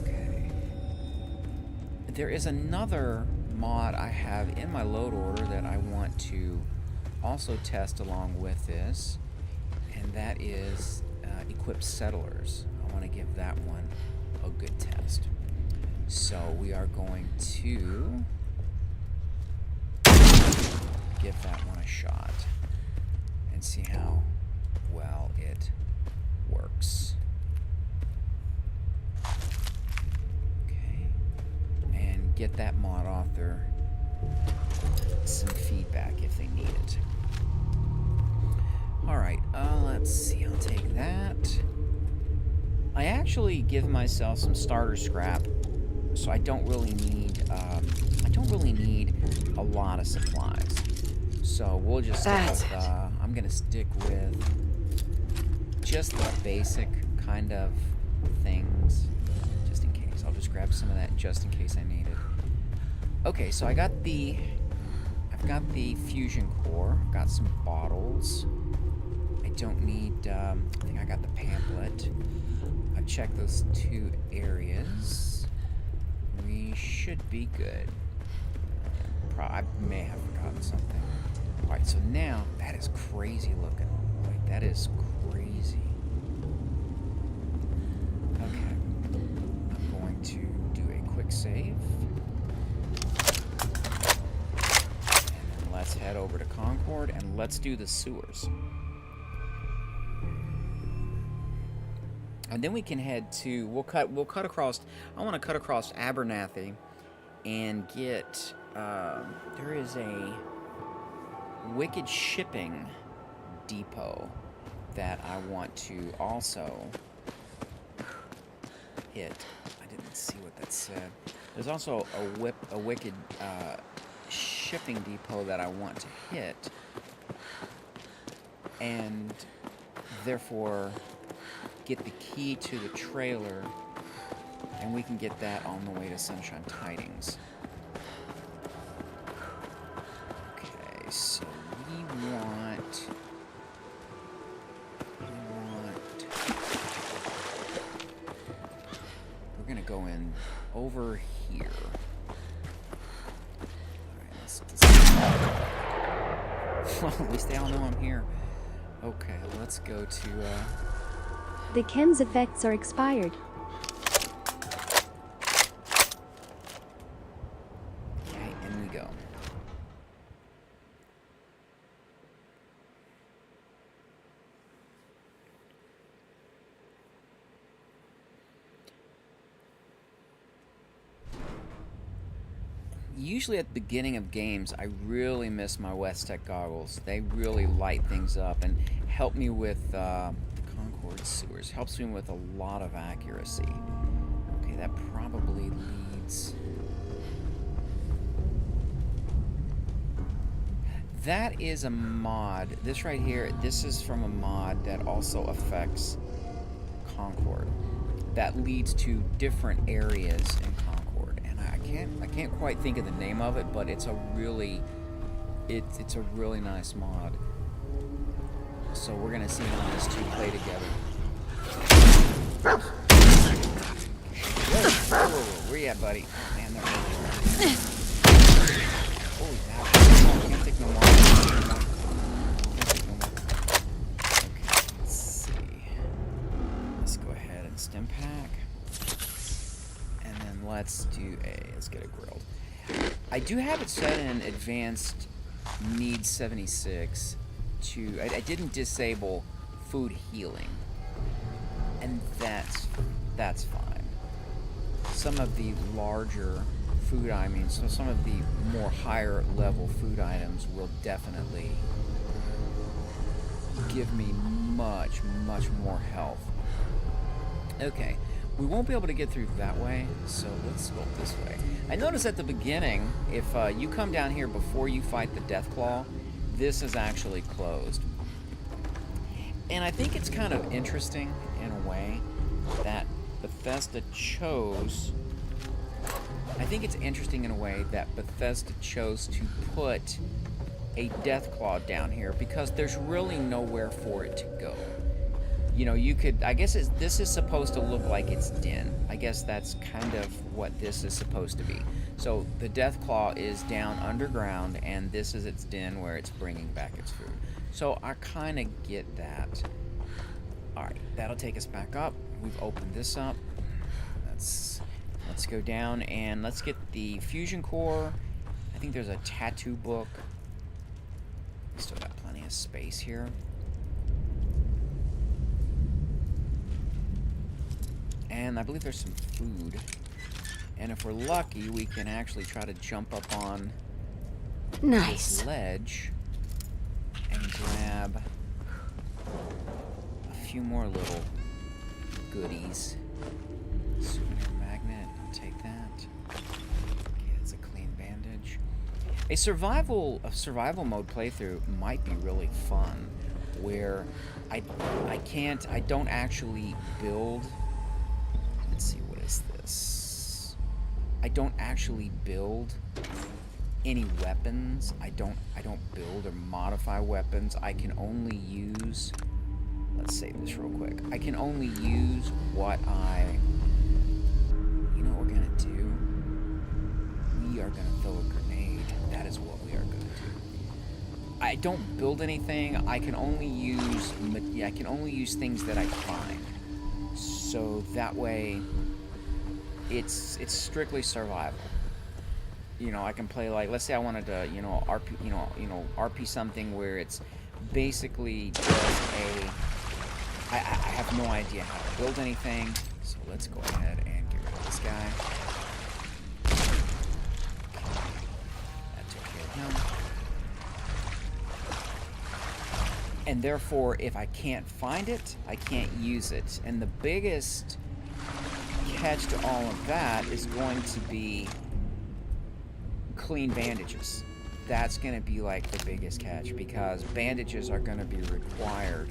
Okay. There is another mod I have in my load order that I want to also test along with this, and that is equip settlers. I want to give that one a good test. So we are going to give that one a shot and see how well it works. Okay. And get that mod author some feedback if they need it. Alright, let's see, I'll take that. I actually give myself some starter scrap, so I don't really need a lot of supplies. So we'll just stick with, I'm gonna stick with just the basic kind of things, just in case. I'll just grab some of that just in case I need it. Okay, so I've got the fusion core, I've got some bottles. I don't need, I think I got the pamphlet. I've checked those two areas. We should be good. I may have forgotten something. Alright, so now, that is crazy looking. Like, that is crazy. Okay. I'm going to do a quick save. And then let's head over to Concord and let's do the sewers. And then we can head to, we'll cut across, I want to cut across Abernathy and get, there is a Wicked Shipping depot that I want to also hit. I didn't see what that said. There's also a Wicked Shipping depot that I want to hit, and therefore get the key to the trailer, and we can get that on the way to Sunshine Tidings. Okay, so we're gonna go in over here. Well, at least they all know I'm here. Okay, let's go to, The chem's effects are expired. Okay, in we go. usually at the beginning of games, I really miss my Westech goggles. They really light things up and help me with Concord sewers. Helps me with a lot of accuracy. Okay, that probably leads... That is a mod. This right here, this is from a mod that also affects Concord. That leads to different areas in Concord, and I can't quite think of the name of it, but it's a really nice mod. So we're gonna see how these two play together. Whoa, where you at, buddy? Oh, man, they're everywhere. Holy cow! Can't take no more. Can't take no more. Okay, let's see. Let's go ahead and stim pack. And then let's get it grilled. I do have it set in advanced needs 76 to, I didn't disable food healing. And that's fine. Some of the larger food items, so some of the more higher level food items will definitely give me much more health. Okay, we won't be able to get through that way, so let's go this way. I noticed at the beginning, if you come down here before you fight the Deathclaw, this is actually closed. And I think it's kind of interesting in a way that Bethesda chose... I think it's interesting in a way that Bethesda chose to put a Deathclaw down here because there's really nowhere for it to go. You know, you could... I guess this is supposed to look like its den. I guess that's kind of what this is supposed to be. So the Deathclaw is down underground, and this is its den where it's bringing back its food. So I kind of get that. Alright, that'll take us back up. We've opened this up. Let's go down and let's get the fusion core. I think there's a tattoo book. We still got plenty of space here. And I believe there's some food. And if we're lucky, we can actually try to jump up on this ledge and grab a few more little goodies. Souvenir magnet, I'll take that. Okay, that's a clean bandage. A survival mode playthrough might be really fun, where I don't actually build. Let's see, what is this? I don't actually build any weapons. I don't build or modify weapons. I can only use... Let's save this real quick. I can only use what I... You know what we're gonna do? We are gonna throw a grenade. That is what we are gonna do. I don't build anything. I can only use things that I find. So that way, it's strictly survival. You know, I can play like, let's say I wanted to, RP something where it's basically just I have no idea how to build anything. So let's go ahead and get rid of this guy. That took care of him. And therefore, if I can't find it, I can't use it. And the biggest catch to all of that is going to be clean bandages. That's going to be like the biggest catch, because bandages are going to be required.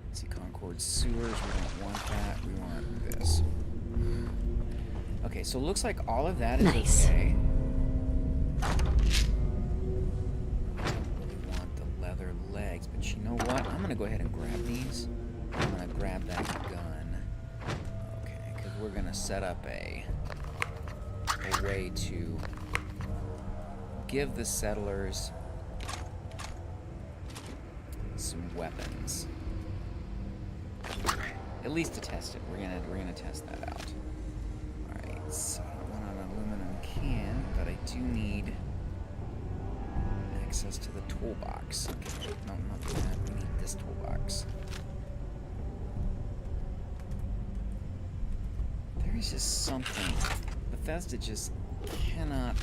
Let's see, Concord sewers, we don't want that, we want this. Okay, so it looks like all of that is okay. I don't really want the leather legs, but you know what? I'm going to go ahead and grab these. I'm going to grab that gun. Okay, because we're going to set up a way to give the settlers some weapons. At least to test it. We're gonna test that out. Alright, so I want an aluminum can, but I do need access to the toolbox. Okay, no, not that. We need this toolbox. There is just something. Bethesda just cannot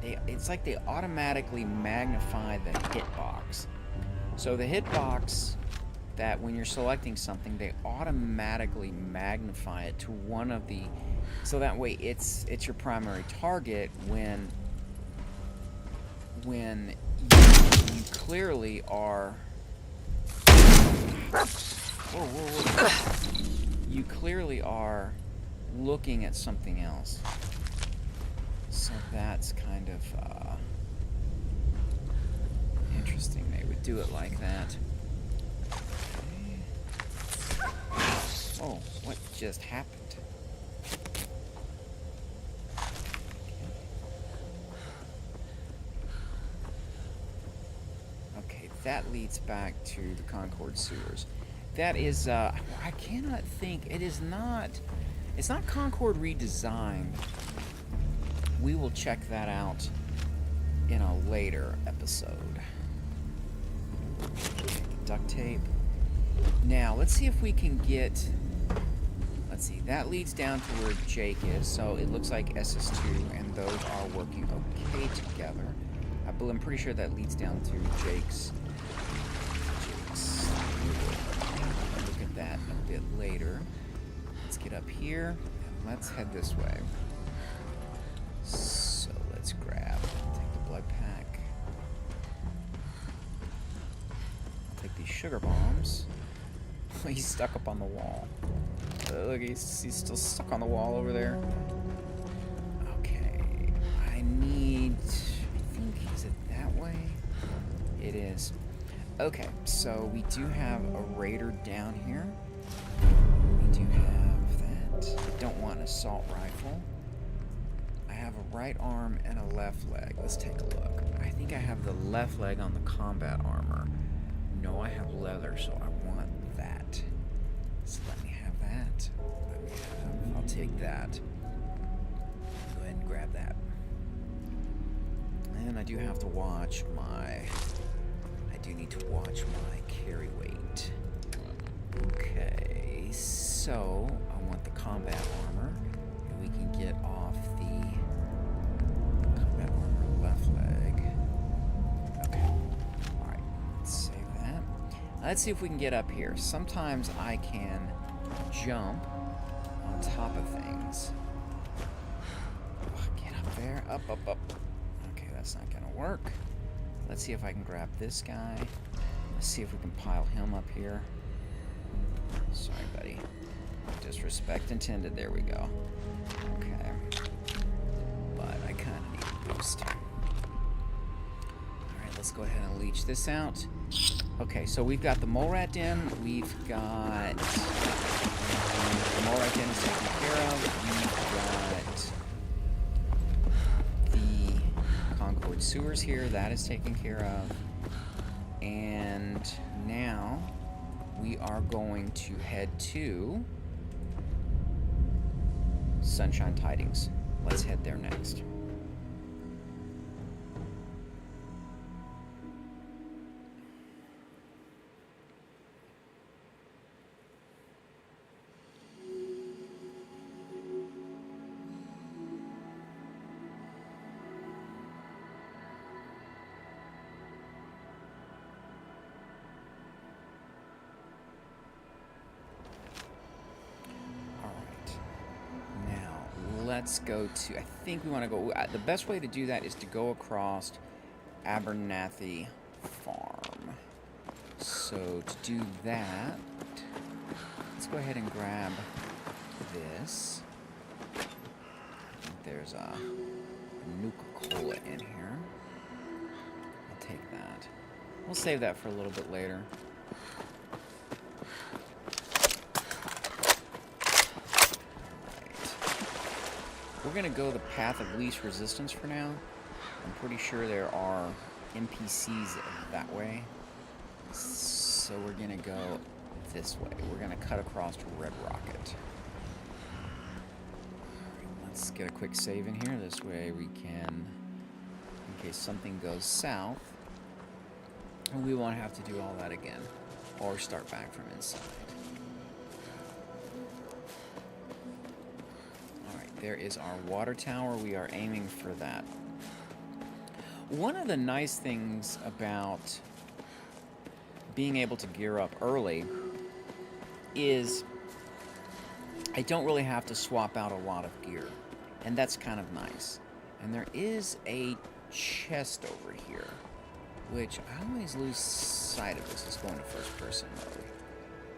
it's like they automatically magnify the hitbox. So the hitbox, that when you're selecting something, they automatically magnify it to one of the, so that way it's your primary target when you clearly are. Whoa. You clearly are looking at something else. So that's kind of interesting. They would do it like that. Oh, what just happened? Okay, that leads back to the Concord sewers. That is, I cannot think, it's not Concord redesigned. We will check that out in a later episode. Duct tape. Now, let's see if we can get, let's see, that leads down to where Jake is, so it looks like SS2 and those are working okay together. I'm pretty sure that leads down to Jake's. Look at that a bit later. Let's get up here and let's head this way. So let's take the blood pack. I'll take these sugar bombs. He's stuck up on the wall. Look, he's still stuck on the wall over there. Okay, I think, is it that way? It is. Okay, so we do have a raider down here. We do have that. I don't want an assault rifle. I have a right arm and a left leg. Let's take a look. I think I have the left leg on the combat armor. No, I have leather, so I want that. So let me have that. I'll take that. Go ahead and grab that. And I do have to watch I do need to watch my carry weight. Okay, so I want the combat armor. And we can get off the combat armor left leg. Okay. Alright, let's save that. Let's see if we can get up here. Sometimes I can jump on top of things. Get up there. Up. Okay, that's not gonna work. Let's see if I can grab this guy. Let's see if we can pile him up here. Sorry, buddy. Disrespect intended. There we go. Okay. But I kind of need a boost. Alright, let's go ahead and leech this out. Okay, so we've got the mole rat den. We've got the mole rat den is taken care of. We've got the Concord sewers here. That is taken care of. And now we are going to head to Sunshine Tidings. Let's head there next. Let's go to, I think we want to go, the best way to do that is to go across Abernathy Farm. So to do that, let's go ahead and grab this. I think there's a Nuka-Cola in here. I'll take that. We'll save that for a little bit later. We're going to go the path of least resistance for now. I'm pretty sure there are NPCs that way. So we're going to go this way. We're going to cut across to Red Rocket. Let's get a quick save in here. This way we can, in case something goes south, we won't have to do all that again. Or start back from inside. there is our water tower. We are aiming for that. One of the nice things about being able to gear up early is I don't really have to swap out a lot of gear, and that's kind of nice. And there is a chest over here, which I always lose sight of this. Let's go into first person mode.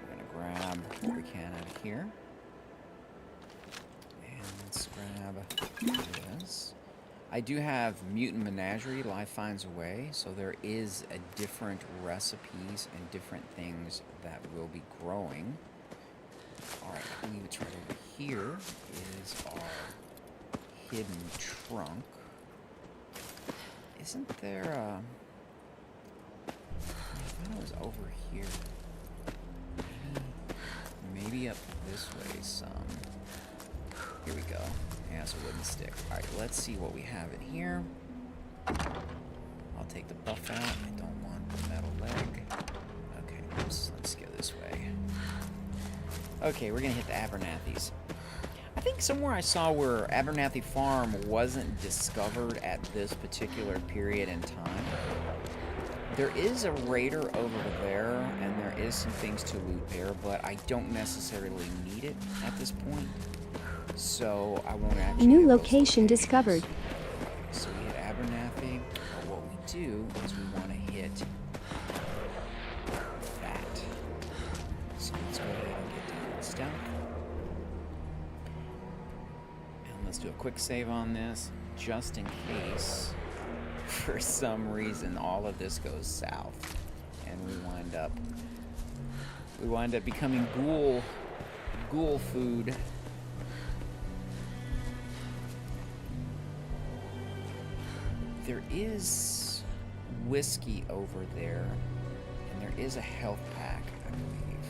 We're gonna grab what we can out of here. And let's grab this. I do have Mutant Menagerie, Life Finds a Way, so there is a different recipes and different things that will be growing. Alright, I believe it's right over here is our hidden trunk. Isn't there a... I thought it was over here. Maybe up this way some. Here we go. Yeah, it's a wooden stick. Alright, let's see what we have in here. I'll take the buff out. I don't want the metal leg. Okay, let's go this way. Okay, we're gonna hit the Abernathy's. I think somewhere I saw where Abernathy Farm wasn't discovered at this particular period in time. There is a raider over there, and there is some things to loot there, but I don't necessarily need it at this point. So I won't actually... New location discovered. So we hit Abernathy. But what we do is we want to hit that. So let's go ahead and get down and stealth. And let's do a quick save on this, just in case, for some reason, all of this goes south, and we wind up becoming ghoul food. There is whiskey over there, and there is a health pack, I believe.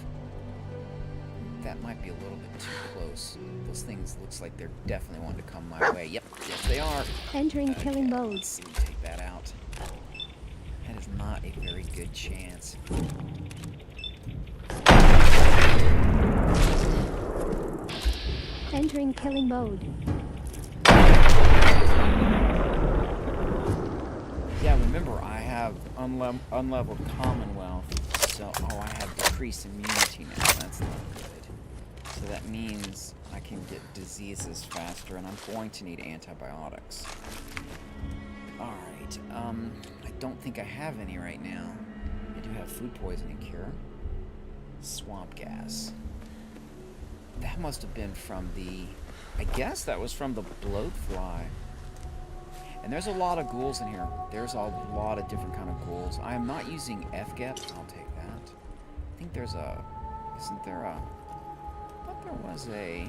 That might be a little bit too close. Those things looks like they're definitely wanting to come my way. Yep, yes they are. Entering killing mode. Let's see, take that out. That is not a very good chance. Entering killing mode. Yeah, remember, I have unleveled Commonwealth, so, oh, I have decreased immunity now. That's not good. So that means I can get diseases faster, and I'm going to need antibiotics. Alright, I don't think I have any right now. I do have food poisoning cure. Swamp gas. That must have been from the... I guess that was from the bloatfly. And there's a lot of ghouls in here. There's a lot of different kind of ghouls. I am not using FGEP. I'll take that. I think there's a... Isn't there a... I thought there was a...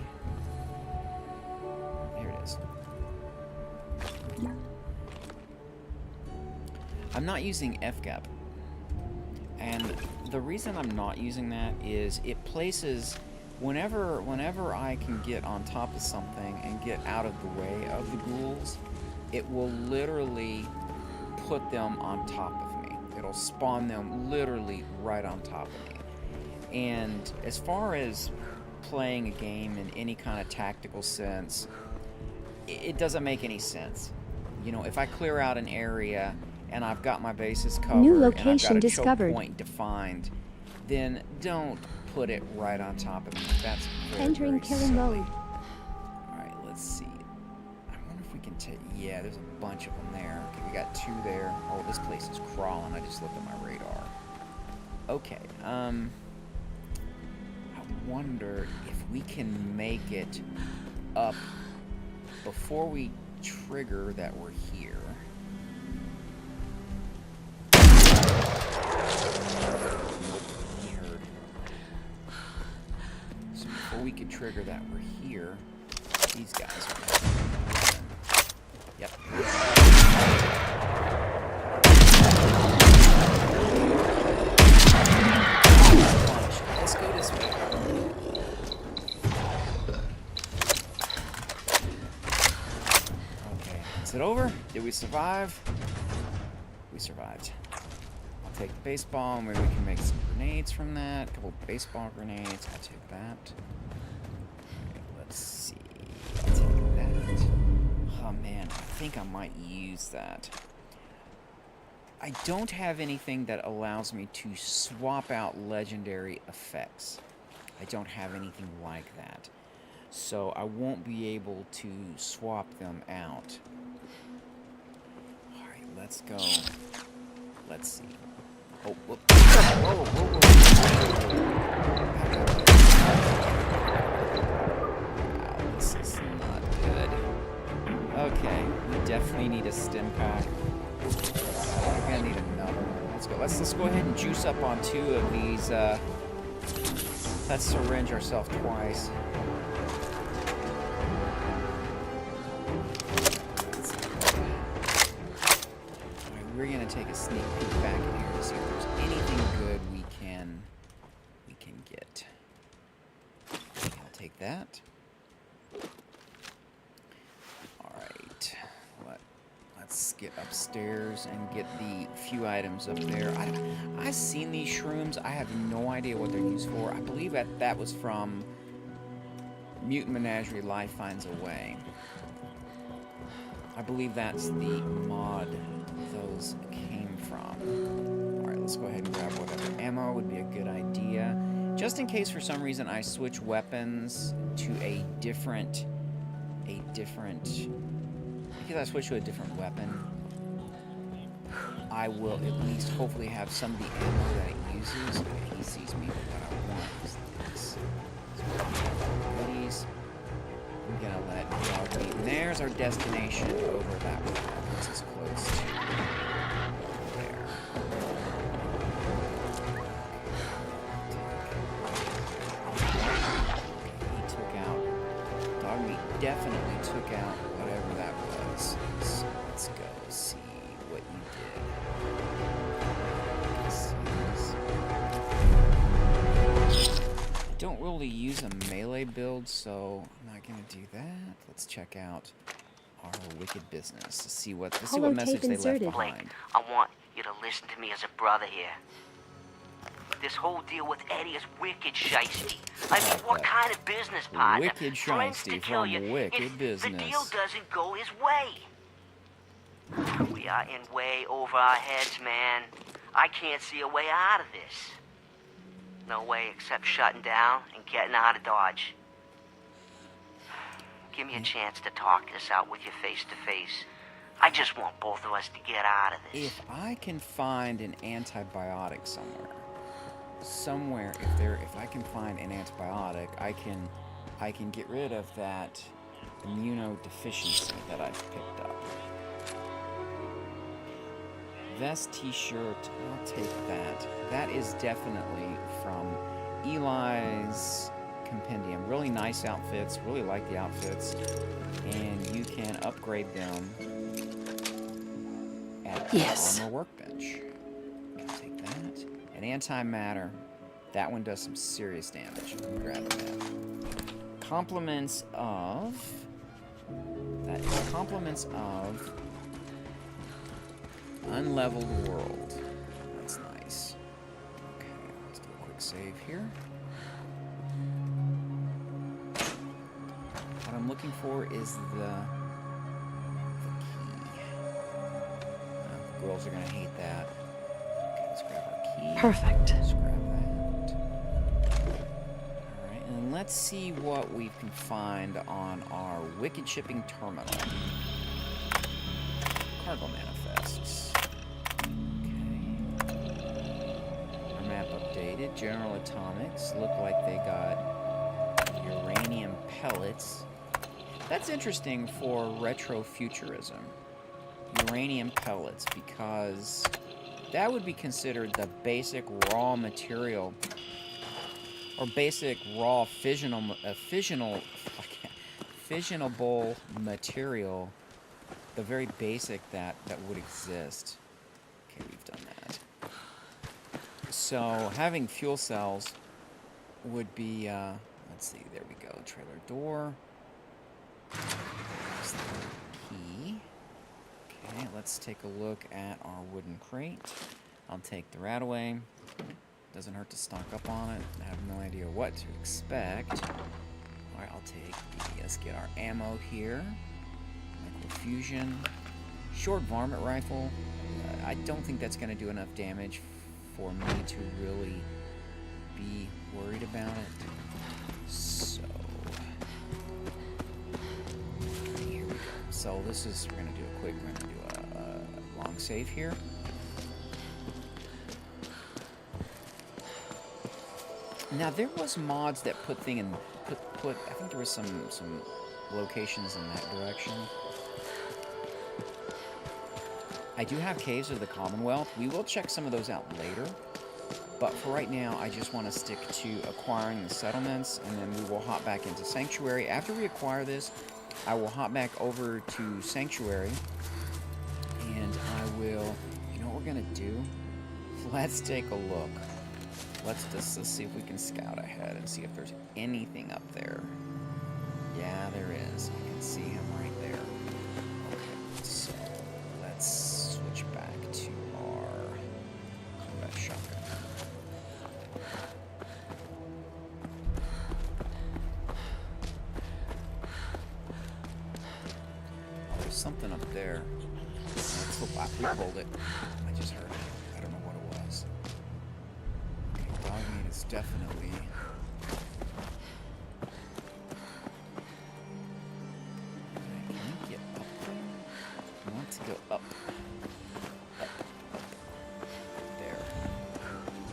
Here it is. I'm not using FGEP. And the reason I'm not using that is it places... Whenever I can get on top of something and get out of the way of the ghouls, it will literally put them on top of me. It'll spawn them literally right on top of me. And as far as playing a game in any kind of tactical sense, it doesn't make any sense. You know, if I clear out an area and I've got my bases covered New and I've got location a discovered. choke point defined, then don't put it right on top of me. That's very, Entering very killing silly. mode. Alright, let's see. I wonder if we can take... Yeah, there's a bunch of them there. Okay, we got 2 there. Oh, this place is crawling. I just looked at my radar. Okay, I wonder if we can make it up before we trigger that we're here. So before we could trigger that we're here, these guys are... Yep. Let's go this way. Okay, is it over? Did we survive? We survived. I'll take the baseball, and maybe we can make some grenades from that. A couple baseball grenades. I'll take that. Okay, let's see. I'll take think I might use that. I don't have anything that allows me to swap out legendary effects. I don't have anything like that. So I won't be able to swap them out. Alright, let's go. Let's see. Oh, whoop. Whoa, whoa, whoa. Wow, this is not good. Okay, we definitely need a stim pack. We're gonna need another one. Let's go. Let's go ahead and juice up on 2 of these. Let's syringe ourselves twice. Alright, we're gonna take a sneak peek back in here to see if there's anything good we can get. Okay, I'll take that. Alright. Let's get upstairs and get the few items up there. I've seen these shrooms. I have no idea what they're used for. I believe that was from Mutant Menagerie Life Finds a Way. I believe that's the mod those came from. Alright, let's go ahead and grab whatever ammo would be a good idea. Just in case for some reason I switch weapons to a different because I switch to a different weapon, I will at least hopefully have some of the ammo that it uses. Okay, he sees me, but what I want is this. So these. I'm gonna let dog meet. And there's our destination over that way. This is close to there. Okay, he took out. Dog meat definitely took out whatever that was. So let's go see what you did. I don't really use a melee build, so I'm not gonna do that. Let's check out our wicked business. Let's see what message they left behind. Blake, I want you to listen to me as a brother here. This whole deal with Eddie is wicked shiesty. I mean, what kind of business partner Wicked friends to shiesty kill from you Wicked if Business. the deal doesn't go his way? We are in way over our heads, man. I can't see a way out of this. No way except shutting down and getting out of Dodge. Give me a chance to talk this out with you face to face. I just want both of us to get out of this. If I can find an antibiotic somewhere, if I can find an antibiotic, I can get rid of that immunodeficiency that I've picked up. Vest, t-shirt, I'll take that. That is definitely from Eli's compendium. Really nice outfits, really like the outfits, and you can upgrade them at the armor workbench. I'll take that. An antimatter. That one does some serious damage. I'm grabbing that. Compliments of... That is compliments of... Unleveled world. That's nice. Okay, let's do a quick save here. What I'm looking for is the key. The girls are gonna hate that. Okay, let's grab our key. Perfect. Let's grab that. Alright, and let's see what we can find on our Wicked Shipping Terminal. Cargo manifests. Updated. General Atomics look like they got uranium pellets. That's interesting for retrofuturism. Uranium pellets, because that would be considered the basic raw material, or basic raw fissionable material, the very basic that would exist. Okay, we've done that. So having fuel cells would be, let's see, there we go, trailer door. There's the key. Okay, let's take a look at our wooden crate. I'll take the rat away. Doesn't hurt to stock up on it. I have no idea what to expect. Alright, I'll take let's get our ammo here. Fusion. Short varmint rifle. I don't think that's going to do enough damage for me to really be worried about it. So, here we go. So this is, we're going to do a quick, we're going to do a long save here. Now there was mods that put I think there was some locations in that direction. I do have Caves of the Commonwealth. We will check some of those out later. But for right now, I just want to stick to acquiring the settlements, and then we will hop back into Sanctuary. After we acquire this, I will hop back over to Sanctuary, and I will, you know what we're going to do? Let's take a look. Let's see if we can scout ahead and see if there's anything up there. Yeah, there is. I can see him right there. Okay, so let's switch back to our combat shotgun. Oh, there's something up there. Let's hope we pulled it. I just heard it. I don't know what it was. Okay, dog meat is definitely... Go up. Up. There.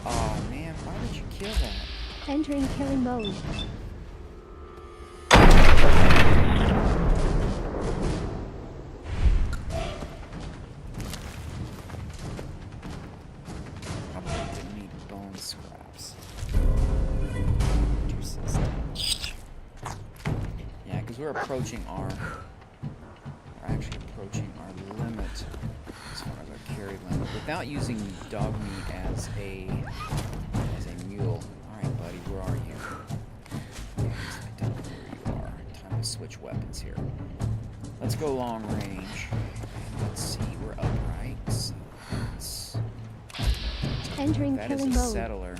Oh man, why did you kill that? Entering killing mode. Probably didn't need bone scraps. Yeah, because we're approaching our... We're actually approaching our limit as far as our carry limit without using dog meat as a mule. Alright buddy, where are you? Yes, I don't know where you are. Time to switch weapons here. Let's go long range. And let's see, we're upright. So let's... Entering that killing is a mode. settler.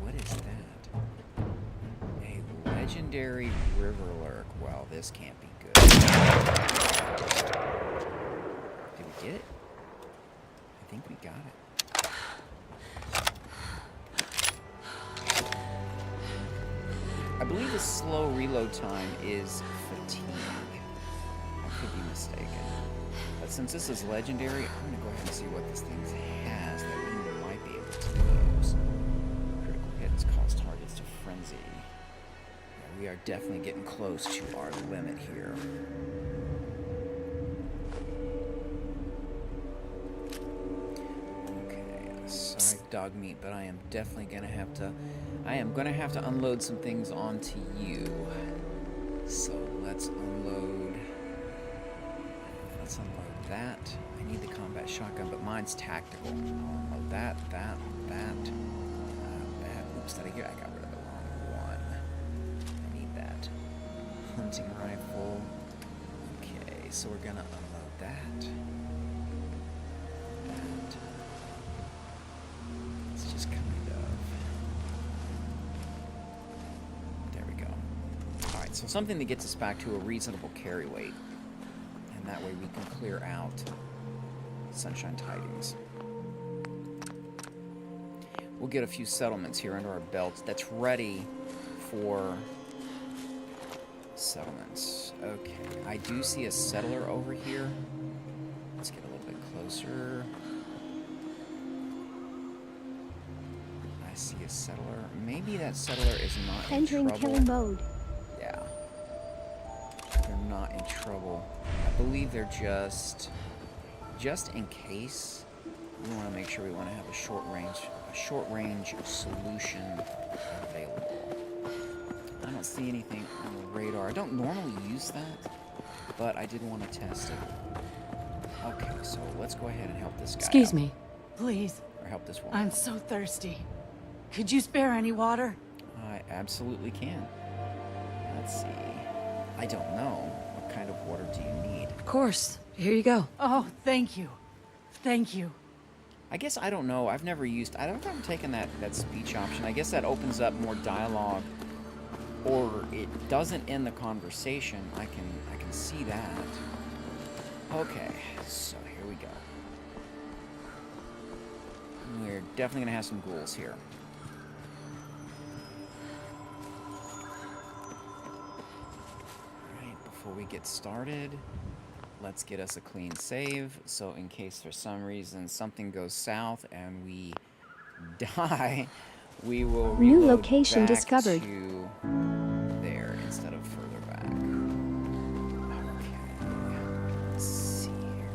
What is that? A legendary river lurk. Well, this can't be good. Did we get it? I think we got it. I believe the slow reload time is fatigue. I could be mistaken. But since this is legendary, I'm going to go ahead and see what this thing has that we might be able to use. Critical hits cause targets to frenzy. Yeah, we are definitely getting close to our limit here. Sorry, dog meat, but I am definitely gonna have to unload some things onto you. So let's unload that. I need the combat shotgun, but mine's tactical. I'll unload that. Oops, did I got rid of the wrong one. I need that. Hunting rifle. Okay, so we're gonna unload that. It's just kind of... There we go. Alright, so something that gets us back to a reasonable carry weight. And that way we can clear out Sunshine Tidings. We'll get a few settlements here under our belts that's ready for settlements. Okay, I do see a settler over here. Let's get a little bit closer. I see a settler. Maybe that settler is not entering in trouble. killing mode. Yeah. They're not in trouble. I believe they're just in case. We want to make sure we want to have a short range solution available. I don't see anything on the radar. I don't normally use that, but I did want to test it. Okay, so let's go ahead and help this guy Excuse out. me. Please. Or help this woman. I'm so thirsty. Could you spare any water? I absolutely can. Let's see. I don't know. What kind of water do you need? Of course. Here you go. Oh, thank you. Thank you. I guess I don't know. I've never taken that speech option. I guess that opens up more dialogue, or it doesn't end the conversation. I can see that. Okay, so here we go. We're definitely gonna have some ghouls here. Alright, before we get started, let's get us a clean save, so in case for some reason something goes south and we die, we will New reload location back discovered. to there instead of further back. Okay, let's see here.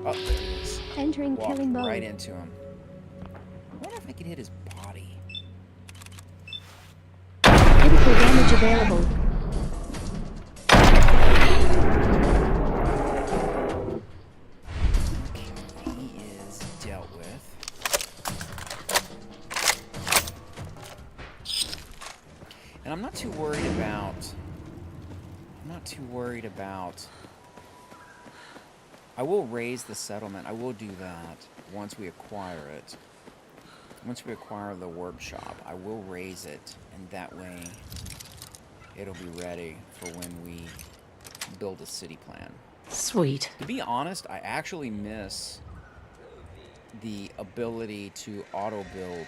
Oh, there he is. Entering Walked killing mode. right into him. I wonder if I could hit his body. Critical damage available. He is dealt with. And I'm not too worried about... I will raise the settlement. I will do that once we acquire it. Once we acquire the workshop, I will raise it, and that way it'll be ready for when we build a city plan. Sweet. To be honest, I actually miss the ability to auto-build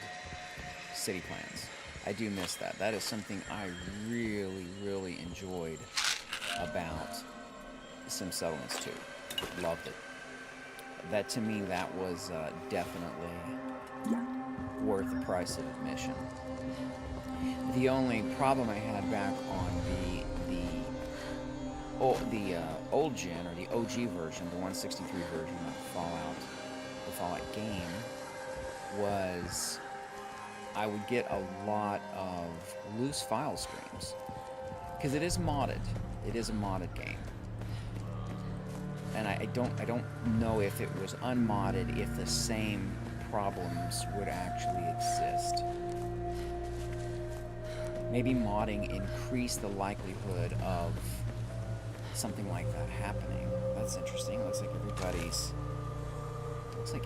city plans. I do miss that. That is something I really, really enjoyed about Sim Settlements 2. Loved it. That, to me, that was definitely worth the price of admission. The only problem I had back on the old gen, or the OG version, the 163 version of the Fallout game, was I would get a lot of loose file streams, because it is modded. It is a modded game, and I don't know if it was unmodded, if the same problems would actually exist. Maybe modding increased the likelihood of something like that happening. That's interesting. Looks like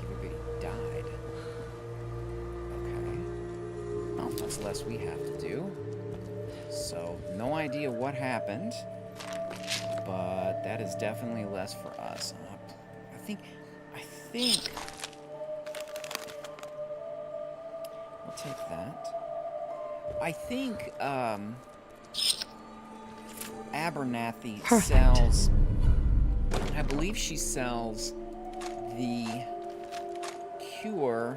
everybody died. Okay. Well, that's less we have to do. So, no idea what happened, but that is definitely less for us. I think we'll take that. I think Abernathy sells, I believe she sells the cure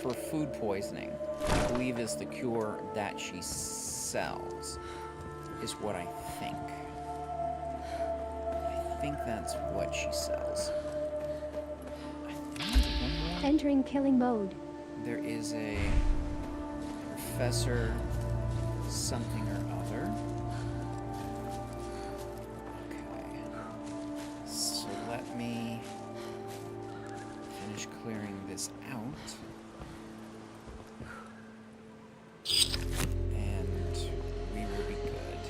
for food poisoning. I believe is the cure that she sells, is what I think. I think that's what she sells. Entering killing mode. There is a Professor something or other. Okay. So let me finish clearing this out. And we will be good.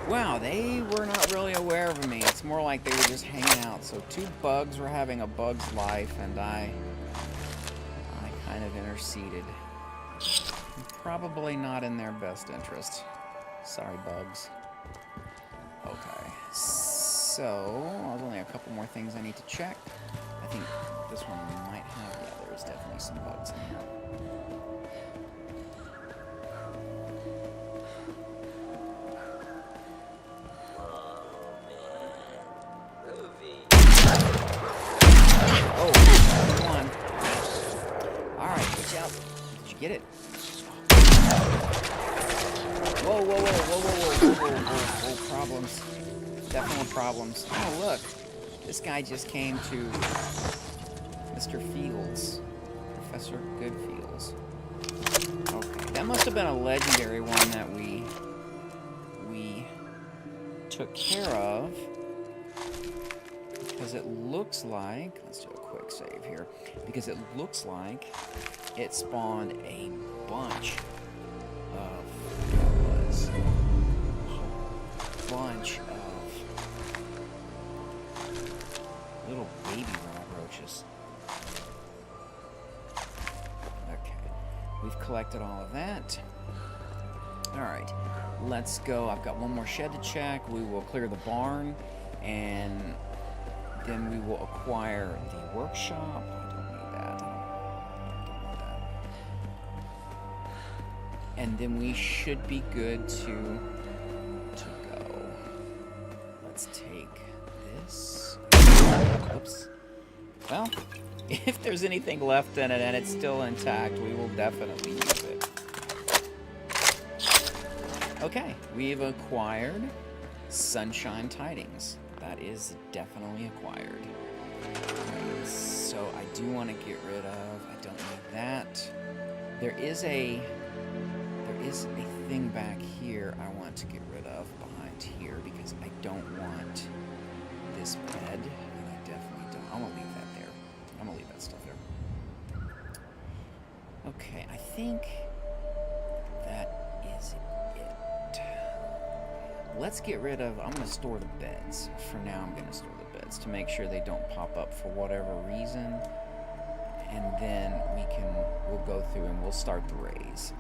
Wow, they were not really aware of me. It's more like they were just hanging out. So 2 bugs were having a bug's life, and I kind of interceded. Probably not in their best interest. Sorry, bugs. Okay, so there's only a couple more things I need to check. I think this one might have, yeah, there's definitely some bugs in here. Get it. Whoa, problems. Definitely problems. Oh, look. This guy just came to Mr. Fields. Professor Goodfields. Okay, that must have been a legendary one that we took care of. Because it looks like... Let's do a quick save here. Because it looks like it spawned a bunch of... collected all of that. Alright, let's go. I've got one more shed to check. We will clear the barn, and then we will acquire the workshop. I don't need that. I don't want that. And then we should be good to go. Let's take this. Oops. Well, if there's anything left in it and it's still intact, we will definitely use it. Okay, we've acquired Sunshine Tidings. That is definitely acquired. So I do want to get rid of, I don't need that. There is a thing back here I want to get rid of behind here because I don't want this bed. And I definitely don't. I'm going to leave that there. I'm going to leave that stuff there. Okay, I think that is it. Let's get rid of, I'm going to store the beds. For now, I'm going to store the beds to make sure they don't pop up for whatever reason. And then we'll go through and we'll start the raise.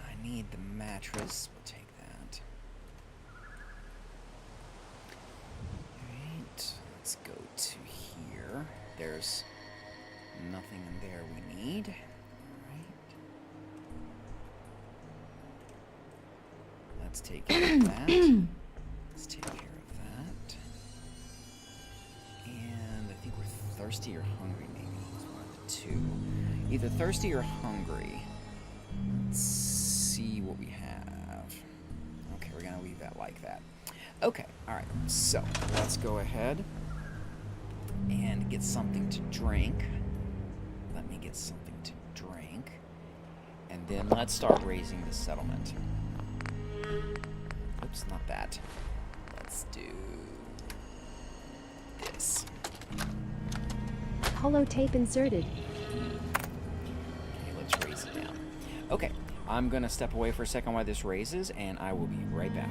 I need the mattress. We'll take that. Alright, let's go to here. There's nothing in there we need. Alright. Let's take care of that. Let's take care of that. And I think we're thirsty or hungry, maybe. It's one of the two. Either thirsty or hungry. Let's see what we have. Okay, we're gonna leave that like that. Okay, alright, so let's go ahead and get something to drink. Let me get something to drink. And then let's start raising the settlement. Oops, not that. Let's do this. Holotape inserted. Okay, let's raise it down. Okay, I'm gonna step away for a second while this raises, and I will be right back.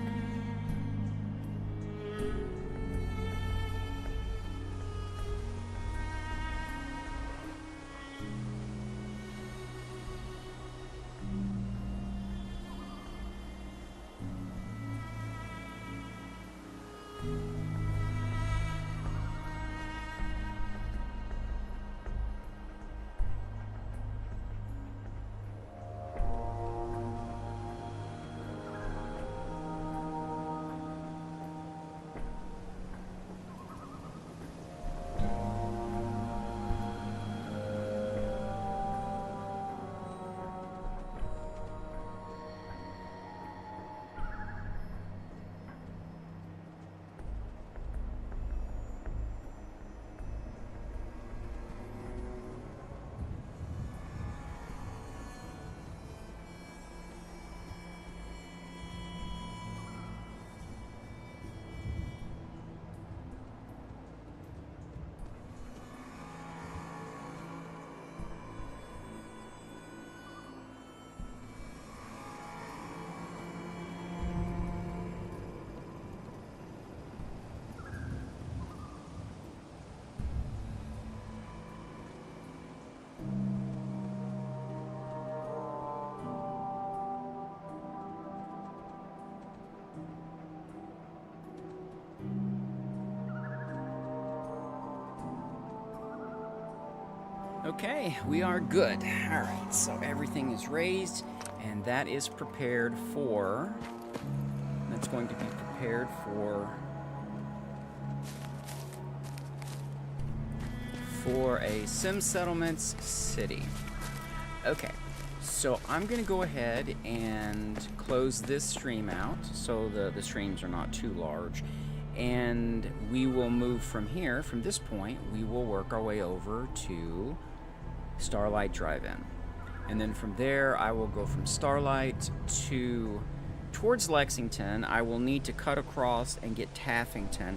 Okay, we are good. Alright, so everything is raised, and that is prepared for... That's going to be prepared for a Sim Settlements city. Okay, so I'm going to go ahead and close this stream out so the streams are not too large. And we will move from here, from this point, we will work our way over to Starlight Drive-In. And then from there, I will go from Starlight towards Lexington. I will need to cut across and get Taffington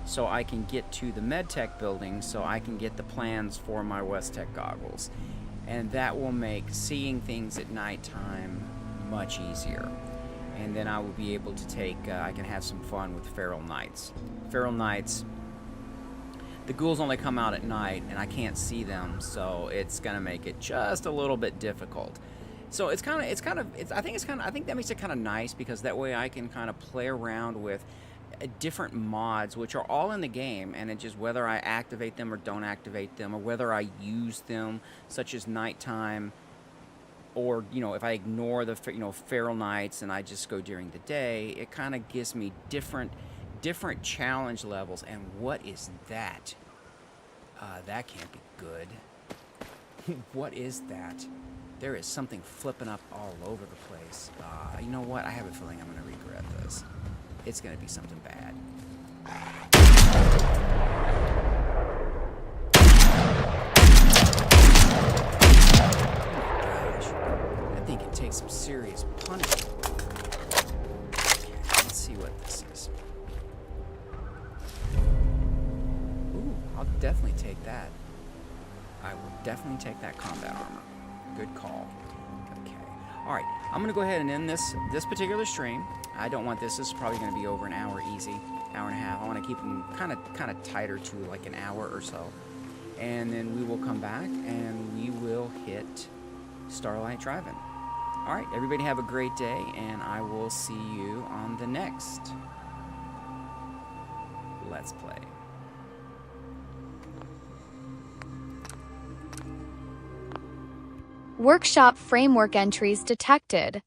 so I can get to the MedTech building so I can get the plans for my WestTech goggles. And that will make seeing things at nighttime much easier. and then I will be able to take, I can have some fun with Feral Knights. Feral Knights, the ghouls only come out at night, and I can't see them, so it's gonna make it just a little bit difficult. So I think that makes it kind of nice, because that way I can kind of play around with different mods, which are all in the game, and it's just whether I activate them or don't activate them, or whether I use them, such as nighttime, or, you know, if I ignore the, you know, Feral Knights and I just go during the day. It kind of gives me different challenge levels. And what is that? That can't be good. What is that? There is something flipping up all over the place. You know what? I have a feeling I'm going to regret this. It's going to be something bad. I think it takes some serious punishment. Okay, let's see what this is. Ooh, I'll definitely take that. I will definitely take that combat armor. Good call. Okay. All right, I'm gonna go ahead and end this particular stream. I don't want this. This is probably gonna be over an hour easy, hour and a half. I want to keep them kind of tighter to like an hour or so, and then we will come back and we will hit Starlight Drive-In. All right, everybody have a great day, and I will see you on the next Let's Play. Workshop framework entries detected.